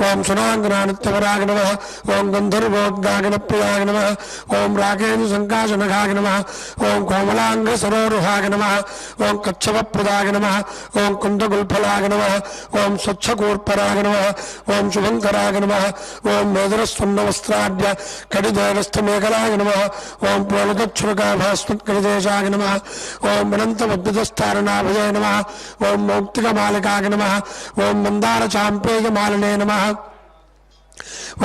ओम सुनांगनानित्यवराय नमः ओम गंधर्वोद्गागनप्रियाय नमः ओम रागेन्दुसङ्काशनघाय नमः ओम कोमलाङ्गसरोरुहाय नमः ओम कच्छपप्रदाय नमः ओम कुन्दगुल्फलाय नमः ओम स्वच्छकूर्पराय नमः ओम शुभङ्कराय नमः ओम मेदरस्वन्नवस्त्राढ्य कटिदेहस्थमेखलाय नमः ओम प्रोलतच्छुरकाभास्मत्कटिदेशाय नमः ओम अनन्तमद्भुतस्तारणाभये नमः ओम मौक्तिकमालिकाय नमः ओम मन्दारचाम्पेयमालिने नमः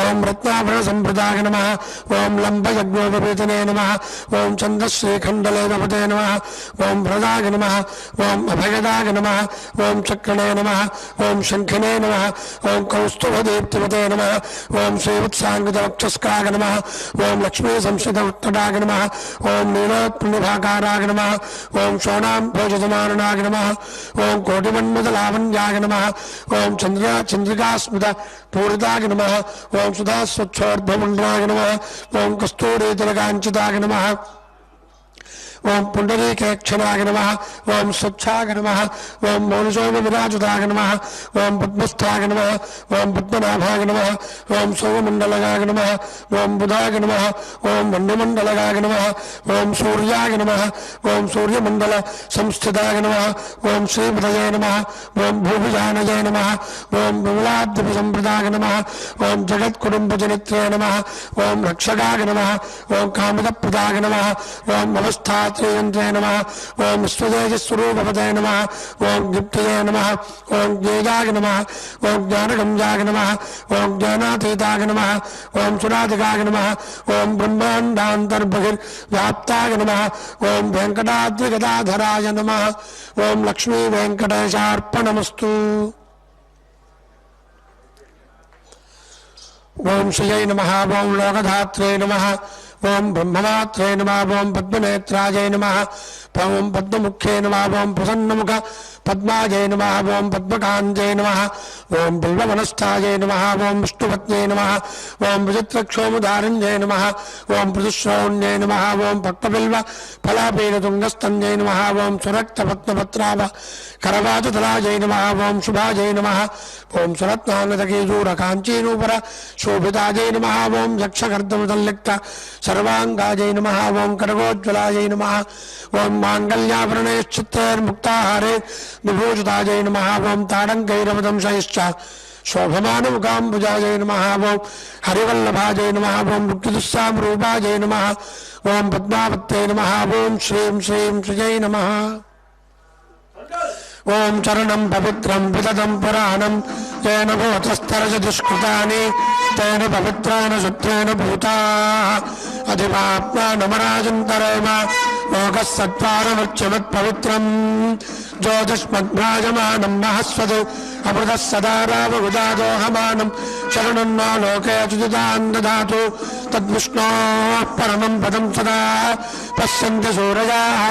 ओम रत्नाभरण संप्रदाय नमः ओम लंबयज्ञोपवेतने नमः ओम छन्दश्रीखण्डलेनपते नमः ओम भ्रदाय नमः ओम अभयदाय नमः ओम चक्रणे नमः ओम शंखिने नमः ओम कौस्तुभदीप्तिपते नमः ओम श्रीवत्साङ्गितवक्षस्काय नमः ओम लक्ष्मी संस्कृतोत्तडाय नमः ओम नीलोत्पुण्यभाकाराय नमः ओम शोणाम्भोजसमाननाय नमः ओम कोटिमन्मदलावण्याय नमः ओम चन्द्रिकास्मित पूरिताय नमः ओम सुधा स्वच्छोर्ध्वमुण्डाय नमः ओम कस्तूरीतिलकाञ्चिताय नमः ओम पुंडरीकेक्षणाय नमः ओम स्वच्छाय नमः ओम मौलिशोमविराजिताय नमः ओम पद्मस्थाय नमः ओम पद्मनाभाय नमः ओम सोममण्डलगाय नमः ओम बुधाय नमः ओम वन्यमण्डलगाय नमः ओम सूर्याय नमः ओम सूर्यमण्डल संस्थिताय नमः ओम श्रीपदये नमः ओम भूभिजानये नमः ओम विमलाद्विसम्प्रदाय नमः ओम जगत्कुटुम्बजनित्रे नमः ओम रक्षकाय नमः ओम कामदप्रदाय नमः ओम अवस्था धात्रेयन्त्रे नमः ओम विश्वतेजस्वरूपपते नमः ओम दीप्तये नमः ओम ज्ञेयाय नमः ओम ज्ञानगम्याय नमः ओम ज्ञानातीताय नमः ओम सुराधिकाय नमः ओम ब्रह्माण्डान्तर्बहिर्व्याप्ताय नमः ओम वेङ्कटाद्रिगदाधराय नमः ओम लक्ष्मी वेङ्कटेशार्पणमस्तु ओम श्रियै नमः ओम लोकधात्रे नमः ओम ब्रह्ममात्रे नमः ओम पद्मनेत्राय नमः ओम पद्ममुखे नमः ओम प्रसन्नमुख पद्माय नमः ओम पद्मकान्ते नमः ओम बिल्ववनस्थाय नमः ओम विष्णुपत्न्ये नमः ओम विचित्रक्षोमुदारिण्ये नमः ओम प्रदुश्रौण्ये नमः ओम भक्तबिल्व फलापीडतुङ्गस्तन्ये नमः ओम सुरक्तपद्मपत्राव करवाचतलाय नमः ओम शुभाय नमः ओम सुरत्नानदकेयूरकाञ्चीनूपर शोभिताय नमः ओम यक्षकर्दमसल्लिप्त सर्वाङ्गाय नमः ओम करगोज्ज्वलाय नमः ओम माङ्गल्याभरणैश्चित्रैर्मुक्ताहारे विभूषिताय नमः ओम ताडङ्कैरवदंशैश्च शोभमानमुखाम्बुजाय नमः ओम हरिवल्लभाय नमः ओम मुक्तिदुस्सामरूपाय नमः ओम पद्मावत्यै नमः ओम श्रीं श्रीं श्रियै नमः ओम चरणं पवित्रं विदधं पुराणं तेन भूतस्तरज दुष्कृतानि तेन पवित्रेण शुद्धेन भूताः अधिपाप्मानमराजन्तरेम लोकस्सत्त्वारमृत्यमत्पवित्रम् ज्योतिष्मद्भ्राजमानं महस्वत् अमृतः सदा रावगुदादोहमानं शरणं नो लोके अच्युतां ददातु तद्विष्णोः परमं पदं सदा पश्यन्ति सूरयाः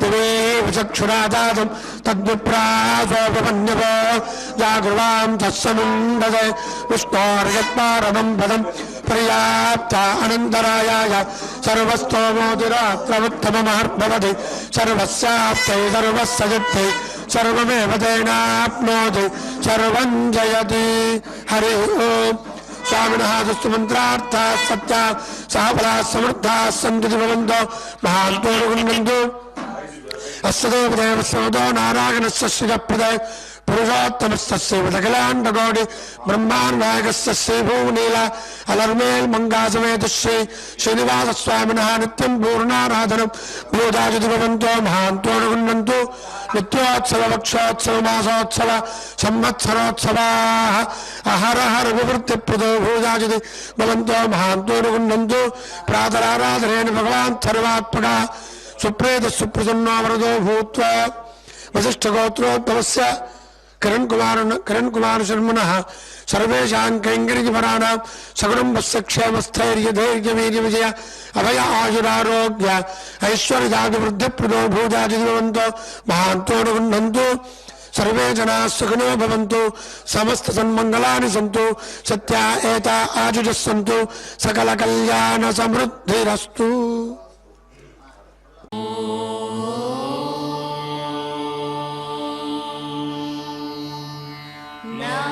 दिवे विचक्षुरा दातुं तद्विप्रासोपमन्यवो जागृवां तत्समुण्डते विष्णोर्यत्पारमं पदं पर्याप्ता अनन्तरायाय सर्वस्तोमोतिरात्रमुत्तममहर्भवति सर्वस्याप्तै सर्वस्य सर्वमेव तेनाप्नोति सर्वं जयति हरि ओम स्वामिनः दुस्तुमन्त्रार्थाः सत्याः सहफलाः समृद्धाः सन्तु भवन्तो महान्तो रुगुण्वन्तु अस्य देवदेवस्य नारायणस्य श्रियप्रदे पुरुषोत्तमस्य विदखिलाण्डकोटि ब्रह्माण्डनायकस्य श्रीभूनीला अलर्मेल मंगासमेत श्री श्रीनिवासस्वामिनः नित्यं पूर्णाराधनं भूताजिति भवन्तो महान्तो रुगुण्वन्तु नित्योत्सव वक्षोत्सव मासोत्सव संवत्सरोत्सवाः अहर हर विवृत्तिप्रदो भूताजिति भवन्तो महान्तो रुगुण्वन्तु प्रातराराधनेन भगवान् सर्वात्मकः सुप्रेत सुप्रसन्नो वरदो भूत्वा वसिष्ठगोत्रोद्भवस्य किरण कुमार शर्मणः सर्वेषां कैङ्कर्यपराणां सकुटुम्बस्य क्षेमस्थैर्य धैर्य वीर्य विजय अभय आयुरारोग्य ऐश्वर्यादिवृद्धिप्रदो भूताजिति भवन्तो महान्तो रुगुण्वन्तु सर्वे जनाः सुखिनो भवन्तु समस्त सन्मङ्गलानि सन्तु सत्या एता आजुजः सन्तु सकल कल्याण समृद्धिरस्तु। No.